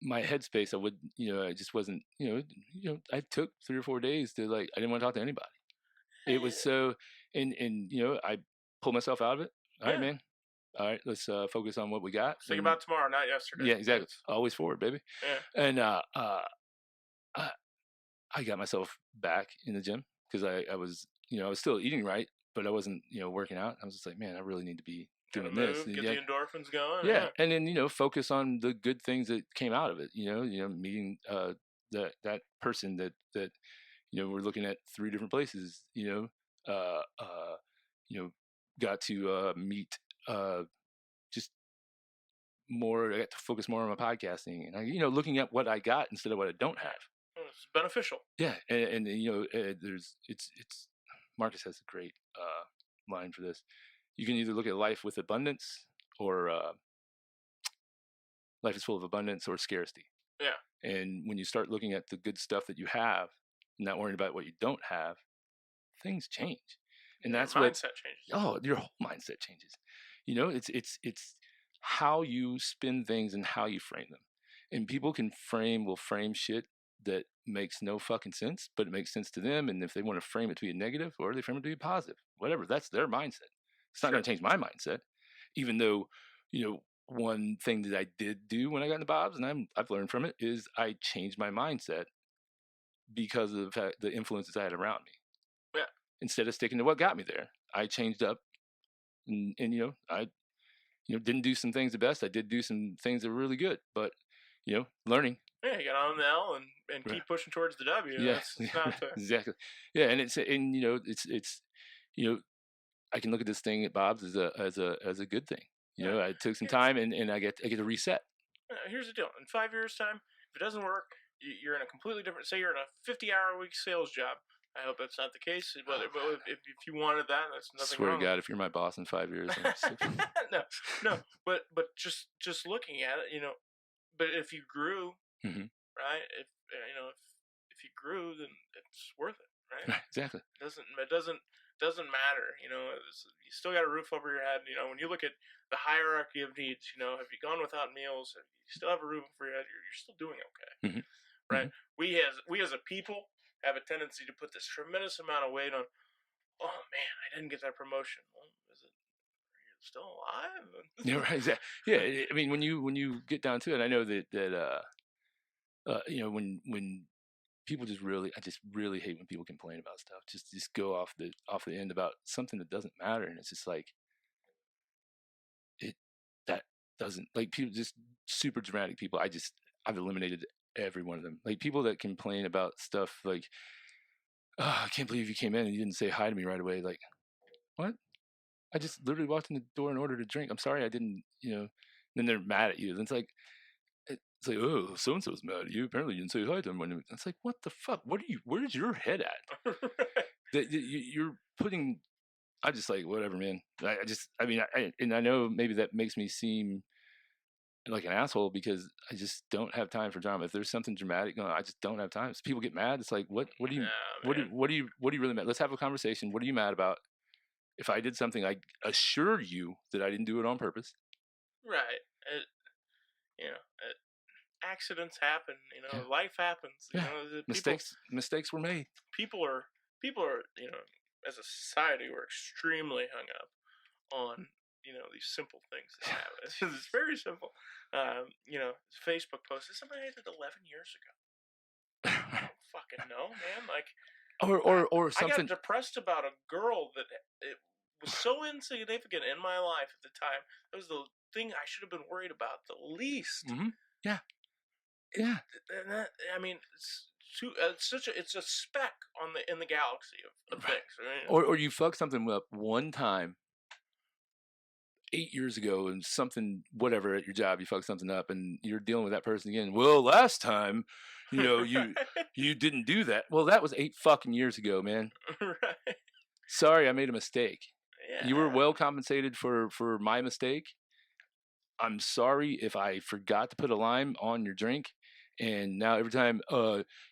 headspace, I would, I just wasn't, I took 3 or 4 days to I didn't want to talk to anybody. It was so, and I pulled myself out of it. All right, man. All right, let's focus on what we got. Think about tomorrow, not yesterday. Yeah, exactly. Always forward, baby. Yeah. And I got myself back in the gym because I was, I was still eating right, but I wasn't, working out. I was just like, man, I really need to be doing this. Get the endorphins going. Yeah. And then, focus on the good things that came out of it. Meeting that person that we're looking at 3 different places. Got to meet just more. I got to focus more on my podcasting and looking at what I got instead of what I don't have. It's beneficial. Yeah, and there's it's Marcus has a great line for this. You can either look at life with abundance or life is full of abundance or scarcity. Yeah. And when you start looking at the good stuff that you have, not worrying about what you don't have, things change. And that's your mindset changes. Oh, your whole mindset changes. It's how you spin things and how you frame them. And people will frame shit that makes no fucking sense, but it makes sense to them. And if they want to frame it to be a negative or they frame it to be positive, whatever, that's their mindset. It's not going to change my mindset, even though, one thing that I did do when I got into Bob's, and I've learned from it, is I changed my mindset because of the influences I had around me. Yeah. Instead of sticking to what got me there, I changed up, and I didn't do some things the best. I did do some things that were really good, but learning. Yeah, you got on the L and keep pushing towards the W. Yeah, it's not exactly. Yeah, and it's I can look at this thing at Bob's as a good thing. I took some time and I get to reset. Here's the deal: in 5 years' time, if it doesn't work, you're in a completely different. Say you're in a 50-hour-a-week sales job. I hope that's not the case. But if you wanted that, that's nothing Swear wrong. to God, if you're my boss in 5 years, no. But just looking at it, But if you grew, Mhm. right? If you grew, then it's worth it, right? Right, exactly. It doesn't matter. You still got a roof over your head. When you look at the hierarchy of needs, have you gone without meals? If you still have a roof over your head, you're still doing okay, Mhm. right? Mhm. We as a people have a tendency to put this tremendous amount of weight on. Oh man, I didn't get that promotion. Well, is it? Are you still alive? Yeah, right. Exactly. Yeah, I mean, when you get down to it, I know that when people I just really hate when people complain about stuff. Just go off the end about something that doesn't matter, and it's just like it that doesn't like people just super dramatic people. I've eliminated every one of them. Like people that complain about stuff like, oh, I can't believe you came in and you didn't say hi to me right away. Like, what? I just literally walked in the door and ordered a drink. I'm sorry I didn't, Then they're mad at you. And it's like, oh, so and so's mad at you. Apparently you didn't say hi to them. It's like, what the fuck? Where's your head at? That you're putting. I just like whatever, man. I know maybe that makes me seem like an asshole because I just don't have time for drama. If there's something dramatic going on, I just don't have time. So people get mad. It's like, what do you, Nah, what do you really mad? Let's have a conversation. What are you mad about? If I did something, I assure you that I didn't do it on purpose. Right. Accidents happen. Life happens. Mistakes were made. People are, as a society, we're extremely hung up on these simple things that happen. It's very simple. Facebook post. This is something I did 11 years ago. I don't fucking know, man. Like, or something. I got depressed about a girl that it was so insignificant in my life at the time. It was the thing I should have been worried about the least. Mm-hmm. Yeah. Yeah. And that, I mean, it's a speck in the galaxy of things. Right? Or you fuck something up one time 8 years ago and something whatever at your job, you fuck something up and you're dealing with that person again. Well, last time, you didn't do that. Well, that was 8 fucking years ago, man. Right. Sorry, I made a mistake. Yeah. You were well compensated for my mistake. I'm sorry if I forgot to put a lime on your drink, and now every time,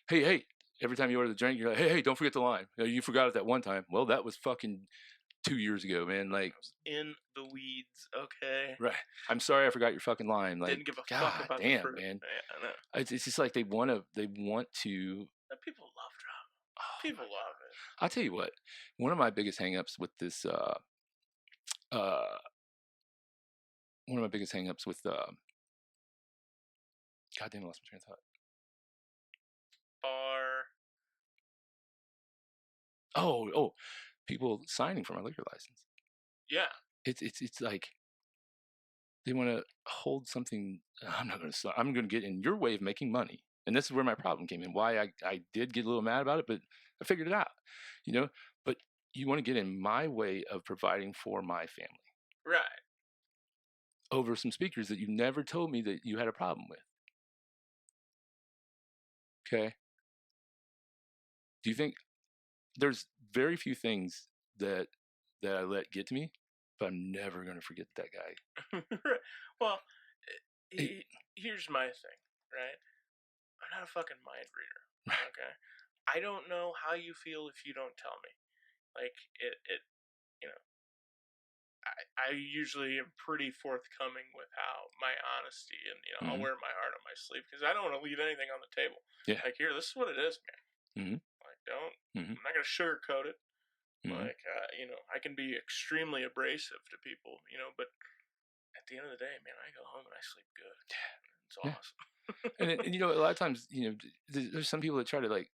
hey, every time you order the drink, you're like, hey, don't forget the lime. You forgot it that one time. Well, that was fucking 2 years ago, man. Like, I was in the weeds, okay. Right. I'm sorry I forgot your fucking lime. Like, didn't give a fuck about the fruit. Man. Yeah, I know. It's just like they want to. People love drama. People love it. I'll tell you what. One of my biggest hangups with this. One of my biggest hangups with. God damn, I lost my train of thought. Oh, people signing for my liquor license. Yeah. It's like they want to hold something. I'm not going to. I'm going to get in your way of making money, and this is where my problem came in. Why I did get a little mad about it, but I figured it out. But you want to get in my way of providing for my family, right? Over some speakers that you never told me that you had a problem with. Okay. Do you think there's very few things that I let get to me, but I'm never going to forget that guy. Well, here's my thing, right? I'm not a fucking mind reader, okay? I don't know how you feel if you don't tell me. Like, I usually am pretty forthcoming with how my honesty and, I'll wear my heart on my sleeve because I don't want to leave anything on the table. Yeah. Like, here, this is what it is, man. Mm-hmm. Like, I'm not going to sugarcoat it. Mm-hmm. Like, I can be extremely abrasive to people, but at the end of the day, man, I go home and I sleep good. It's awesome. And a lot of times, there's some people that try to, like,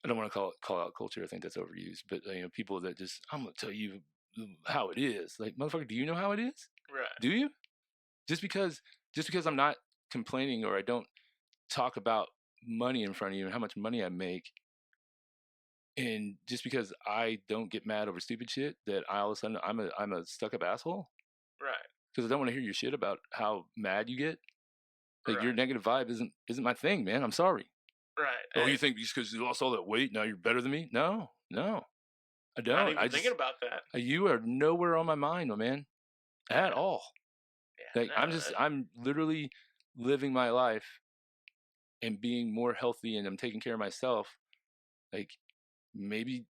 I don't want to call out culture. I think that's overused, but people that just, I'm going to tell you how it is. Like, motherfucker, do you know how it is? Right. Do you? Just because I'm not complaining or I don't talk about money in front of you and how much money I make, and just because I don't get mad over stupid shit, that I all of a sudden I'm a stuck up asshole. Right. Because I don't want to hear your shit about how mad you get. Like, your negative vibe isn't my thing, man. I'm sorry. Right. Oh, you think just because you lost all that weight, now you're better than me? No, I don't. Not even thinking about that. You are nowhere on my mind, my man, at all. Yeah, Like I'm literally living my life and being more healthy, and I'm taking care of myself. Like maybe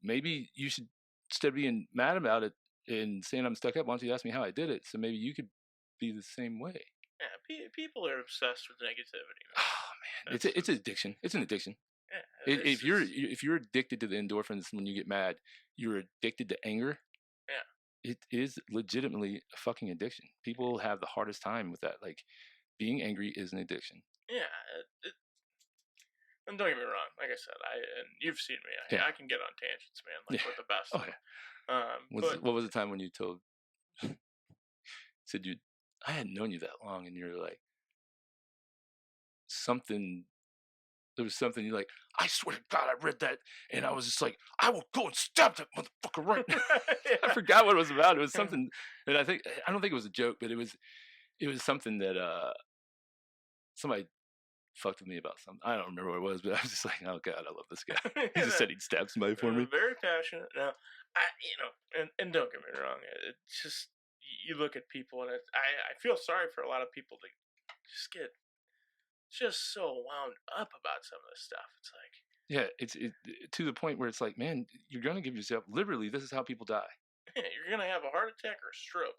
you should, instead of being mad about it and saying I'm stuck up, why don't you ask me how I did it? So maybe you could be the same way. Yeah, people are obsessed with negativity. Man. Oh man, it's an addiction. It's an addiction. Yeah, if you're addicted to the endorphins when you get mad, you're addicted to anger. Yeah, it is legitimately a fucking addiction. People have the hardest time with that. Like, being angry is an addiction. Yeah, and don't get me wrong. Like I said, and you've seen me. I can get on tangents, man. Like with the best. Oh yeah. What was the time when you told said I hadn't known you that long, and you're like something. There was something you're like, I swear to God, I read that, and I was just like, I will go and stab that motherfucker right now. Yeah. I forgot what it was about. It was something, and I don't think it was a joke, but it was something that somebody fucked with me about something. I don't remember what it was, but I was just like, oh God, I love this guy. He just said he'd stab somebody for me. Very passionate. Now, and don't get me wrong, it's just, you look at people, and I feel sorry for a lot of people that just get just so wound up about some of this stuff. It's like, yeah, it's to the point where it's like, man, you're gonna give yourself, literally, this is how people die. Yeah, you're gonna have a heart attack or a stroke.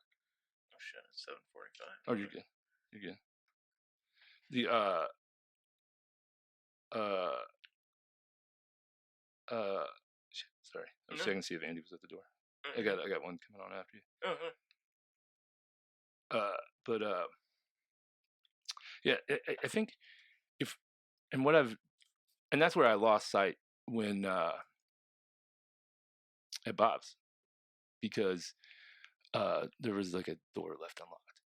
Oh shit, it's 7:45. Oh, you're good. You're good. Shit, sorry. I was checking to see if Andy was at the door. I got one coming on after you. But yeah, I think and that's where I lost sight when at Bob's, because there was like a door left unlocked.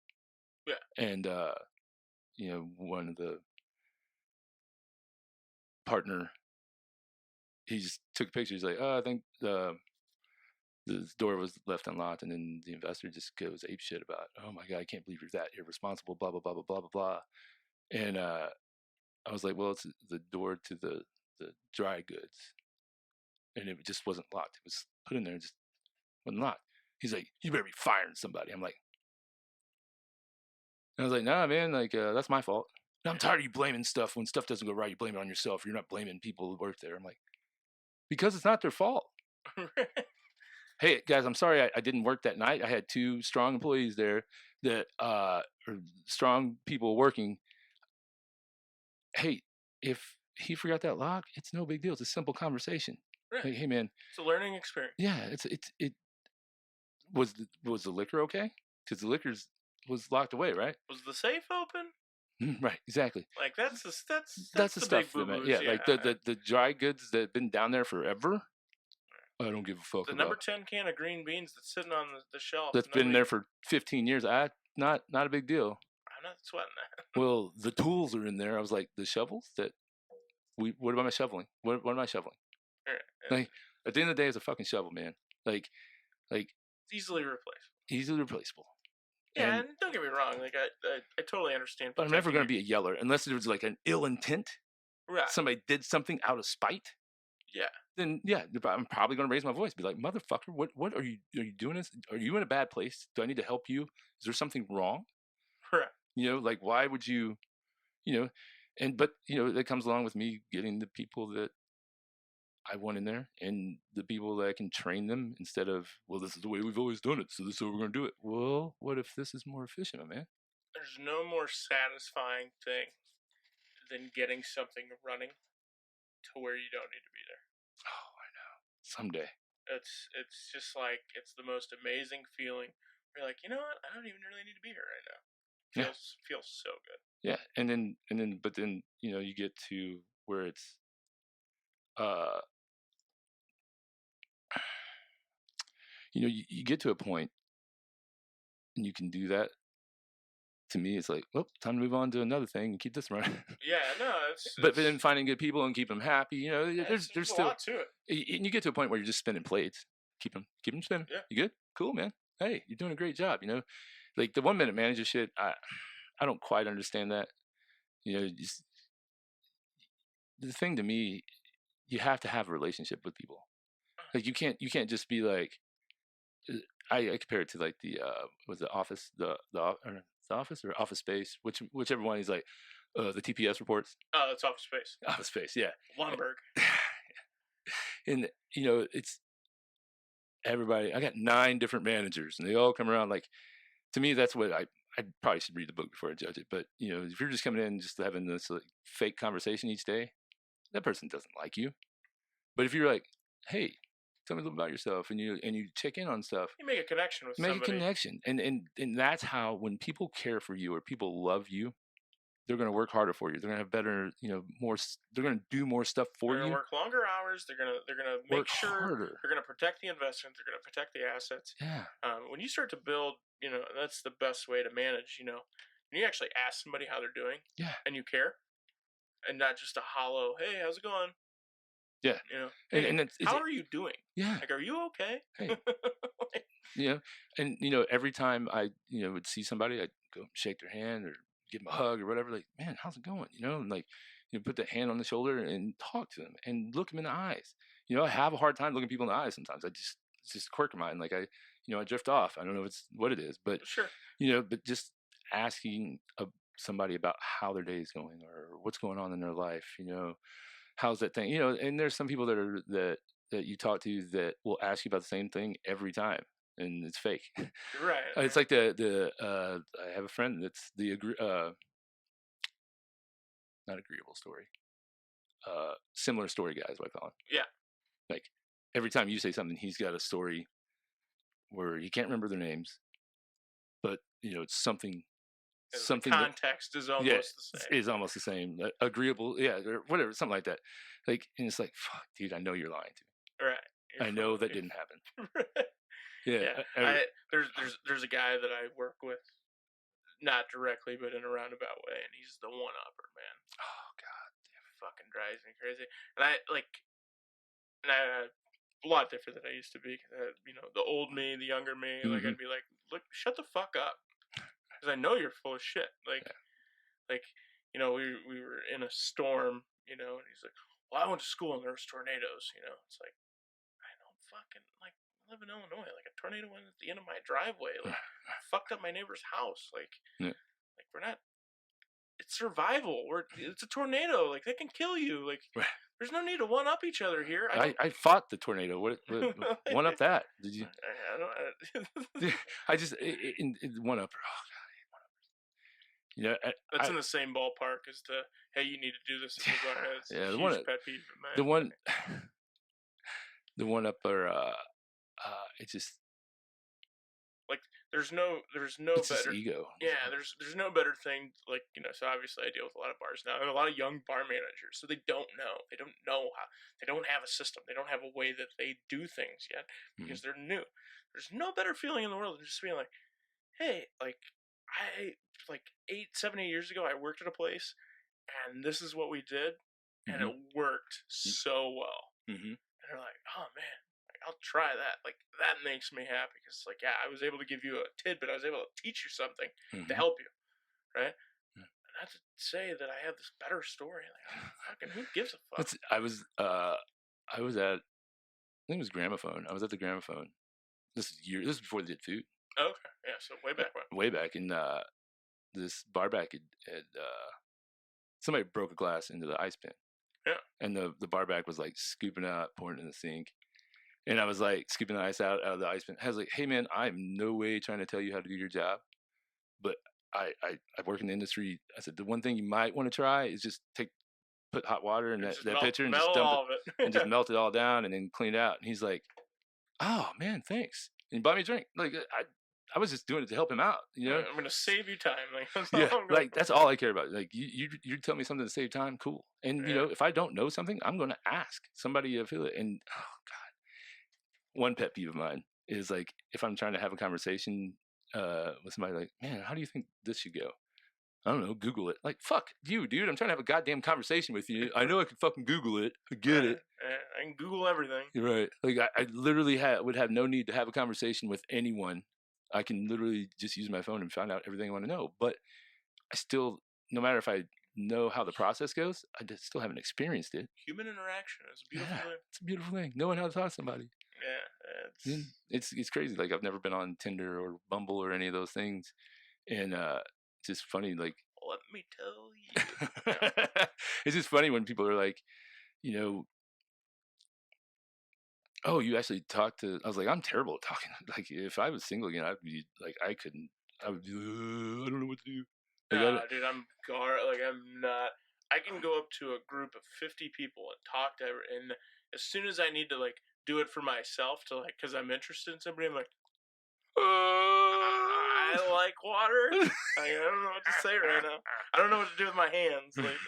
Yeah. And one of the partner, he just took pictures like, oh, I think the door was left unlocked, and then the investor just goes ape shit about, oh my God, I can't believe you're that irresponsible, blah blah blah blah blah blah blah. And I was like, well, it's the door to the dry goods, and it just wasn't locked. It was put in there and just wasn't locked. He's like, you better be firing somebody. I'm like, and I was like, nah, man, like that's my fault. And I'm tired of you blaming stuff when stuff doesn't go right. You blame it on yourself. You're not blaming people who work there. I'm like, because it's not their fault. Hey guys, I'm sorry I didn't work that night. I had 2 strong employees there that are strong people working. Hey, if he forgot that lock, it's no big deal. It's a simple conversation. Right. Like, hey man, it's a learning experience. Yeah, it was the liquor okay? Because the liquor was locked away, right? Was the safe open? Right, exactly. Like that's the stuff that, man. Yeah, like the dry goods that have been down there forever. I don't give a fuck. The number 10 can of green beans that's sitting on the shelf. That's been there for 15 years. Not a big deal. I'm not sweating that. Well, the tools are in there. I was like, the shovels that what am I shoveling? What am I shoveling? Right. Like, at the end of the day, it's a fucking shovel, man. Like it's easily replaceable. Yeah, and don't get me wrong. Like I totally understand. But I'm never going to be a yeller unless there was like an ill intent. Right. Somebody did something out of spite. Yeah. Then I'm probably going to raise my voice, be like, motherfucker, what are you doing? This? Are you in a bad place? Do I need to help you? Is there something wrong? Correct. Like, why would you, but that comes along with me getting the people that I want in there, and the people that I can train them, instead of, well, this is the way we've always done it, so this is how we're going to do it. Well, what if this is more efficient, man? There's no more satisfying thing than getting something running to where you don't need to be there. Oh, I know. Someday. It's just like, it's the most amazing feeling. You're like, you know what? I don't even really need to be here right now. Feels so good. Yeah, and then but then you get to where it's you get to a point and you can do that. To me, it's like, well, time to move on to another thing and keep this running. Yeah, no, but then finding good people and keep them happy. There's still a lot to it. And you get to a point where you're just spinning plates. Keep them spinning. Yeah. You good? Cool, man. Hey, you're doing a great job. Like the 1 minute manager shit. I don't quite understand that. the thing to me, you have to have a relationship with people. Like you can't just be like, I compare it to like the was the office the office or Office Space, whichever one. He's like the TPS reports. Oh, it's Office Space. Office Space, yeah. Lumberg. And it's everybody. I got 9 different managers, and they all come around. Like to me, that's what I probably should read the book before I judge it. But if you're just coming in just having this like, fake conversation each day, that person doesn't like you. But if you're like, hey, tell me a little about yourself, and you check in on stuff, you make a connection with somebody. Make a connection, and that's how, when people care for you or people love you, they're going to work harder for you. They're going to have better, more. They're going to do more stuff for you. They're going to work longer hours. They're going to make sure harder. They're going to protect the investment. They're going to protect the assets. Yeah. When you start to build, that's the best way to manage. When you actually ask somebody how they're doing. Yeah. And you care, and not just a hollow, hey, how's it going? Yeah. Hey, and how are you doing? Yeah. Like, are you okay? Hey. And every time I would see somebody, I'd go shake their hand or give them a hug or whatever. Like, man, how's it going? And like, put the hand on the shoulder and talk to them and look them in the eyes. I have a hard time looking people in the eyes sometimes. It's just a quirk of mine. Like I drift off. I don't know what it is, but sure. But just asking somebody about how their day is going or what's going on in their life. How's that thing? And there's some people that you talk to that will ask you about the same thing every time, and it's fake. Right. It's like the I have a friend that's the not agreeable story. Similar story guy is what I call him. Yeah. Like every time you say something, he's got a story where he can't remember their names, but it's something. Something the context is almost the same. Is almost the same. Agreeable, yeah, or whatever, something like that. Like, and it's like, fuck, dude, I know you're lying to me. Right. I know that didn't happen. Yeah. There's a guy that I work with, not directly, but in a roundabout way, and he's the one-upper, man. Oh God, it fucking drives me crazy. And I a lot different than I used to be. The old me, the younger me. Mm-hmm. Like I'd be like, look, shut the fuck up. Because I know you're full of shit. We were in a storm, and he's like, well, I went to school and there was tornadoes, It's like, I don't fucking, I live in Illinois. Like, a tornado went at the end of my driveway. Like, fucked up my neighbor's house. Like, we're not, it's survival. It's a tornado. Like, they can kill you. Like, there's no need to one-up each other here. I fought the tornado. What one-up that? Did you? I just, one-up. Oh, God. That's in the same ballpark as the hey, you need to do this. Yeah, pet peeve of mine. The one upper. It's just like there's no it's better ego. Yeah, there's no better thing. Like so obviously I deal with a lot of bars now, and a lot of young bar managers. So they don't know how. They don't have a system. They don't have a way that they do things yet because they're new. There's no better feeling in the world than just being like, hey, like. 7-8 years ago, I worked at a place, and this is what we did, and it worked so well. Mm-hmm. And they're like, "Oh man, I'll try that." Like that makes me happy because, I was able to give you a tidbit. I was able to teach you something to help you, right? And not to say that I have this better story. Like, fucking, who gives a fuck? I was at, I think it was Gramophone. I was at the Gramophone. This is before they did food. Okay, yeah, so way back when. Way back, and this bar back had somebody broke a glass into the ice bin. Yeah. And the bar back was like scooping out, pouring it in the sink. And I was like scooping the ice out of the ice bin. I was like, hey man, I'm no way trying to tell you how to do your job. But I work in the industry. I said, the one thing you might want to try is just put hot water in that pitcher and just dump it and just melt it all down and then clean it out. And he's like, oh man, thanks. And he bought me a drink. Like I was just doing it to help him out, I'm going to save you time. That's all I care about. Like you tell me something to save time, cool. And if I don't know something, I'm going to ask somebody to feel it. And oh God, one pet peeve of mine is like if I'm trying to have a conversation with somebody, like, man, how do you think this should go? I don't know, Google it. Like, fuck you, dude. I'm trying to have a goddamn conversation with you. I know I can fucking Google it. I get it. I can Google everything. You're right. Like I literally would have no need to have a conversation with anyone. I can literally just use my phone and find out everything I want to know. But I still, no matter if I know how the process goes. I just still haven't experienced it. Human interaction is a beautiful thing. It's a beautiful thing. Knowing how to talk to somebody. Yeah, It's crazy. Like I've never been on Tinder or Bumble or any of those things, and it's just funny. Like let me tell you, it's just funny when people are like, you know, oh, you actually talked to. I was like, I'm terrible at talking. Like if I was single again, I'd be like, I couldn't. I would be. I don't know what to do. Like, dude, I'm not. I can go up to a group of 50 people and talk to and as soon as I need to like do it for myself to like because I'm interested in somebody, I'm like, I like water. Like, I don't know what to say right now. I don't know what to do with my hands. Like,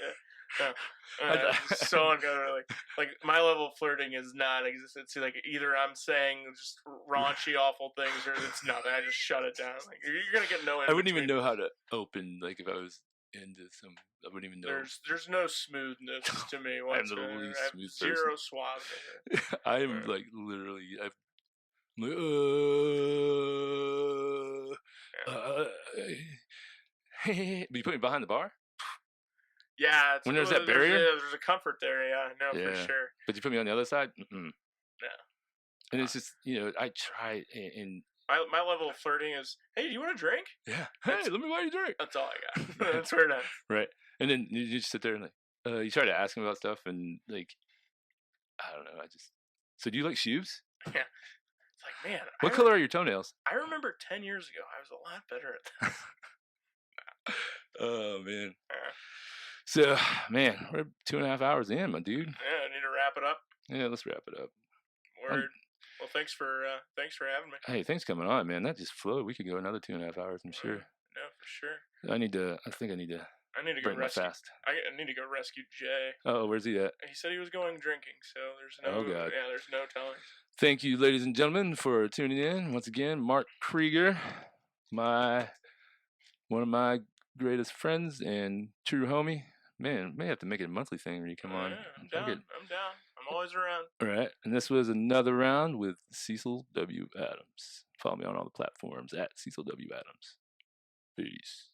so uncomfortable. Like my level of flirting is non-existent. See, like either I'm saying just raunchy, awful things, or it's nothing. I just shut it down. Like you're gonna get no. I wouldn't even know how to open. Like if I was into some, I wouldn't even know. There's no smoothness to me whatsoever. I'm the least smooth zero suaveness. I am like literally. But you put me behind the bar? Yeah. When there's that barrier? There's a comfort there, yeah. No, for sure. But you put me on the other side? No. And it's just, I try and... My level of flirting is, hey, do you want a drink? Yeah. Hey, let me buy you a drink. That's all I got. That's where it ends. Right. And then you just sit there and like, you try to ask him about stuff and like, I don't know, so do you like shoes? Yeah. It's like, man. What color are your toenails? I remember 10 years ago, I was a lot better at that. Oh, man. So, man, we're 2.5 hours in, my dude. Yeah, I need to wrap it up. Yeah, let's wrap it up. Word. Well, thanks for having me. Hey, thanks for coming on, man. That just flowed. We could go another 2.5 hours, I'm sure. No, for sure. I think I need to go rescue. I need to go rescue Jay. Oh, where's he at? He said he was going drinking, so there's no. Oh, God. Yeah, there's no telling. Thank you, ladies and gentlemen, for tuning in. Once again, Mark Cregger, one of my greatest friends and true homie. Man, may have to make it a monthly thing when you come on. Yeah, I'm down. I'm always around. All right. And this was another round with Cecil W. Adams. Follow me on all the platforms at Cecil W. Adams. Peace.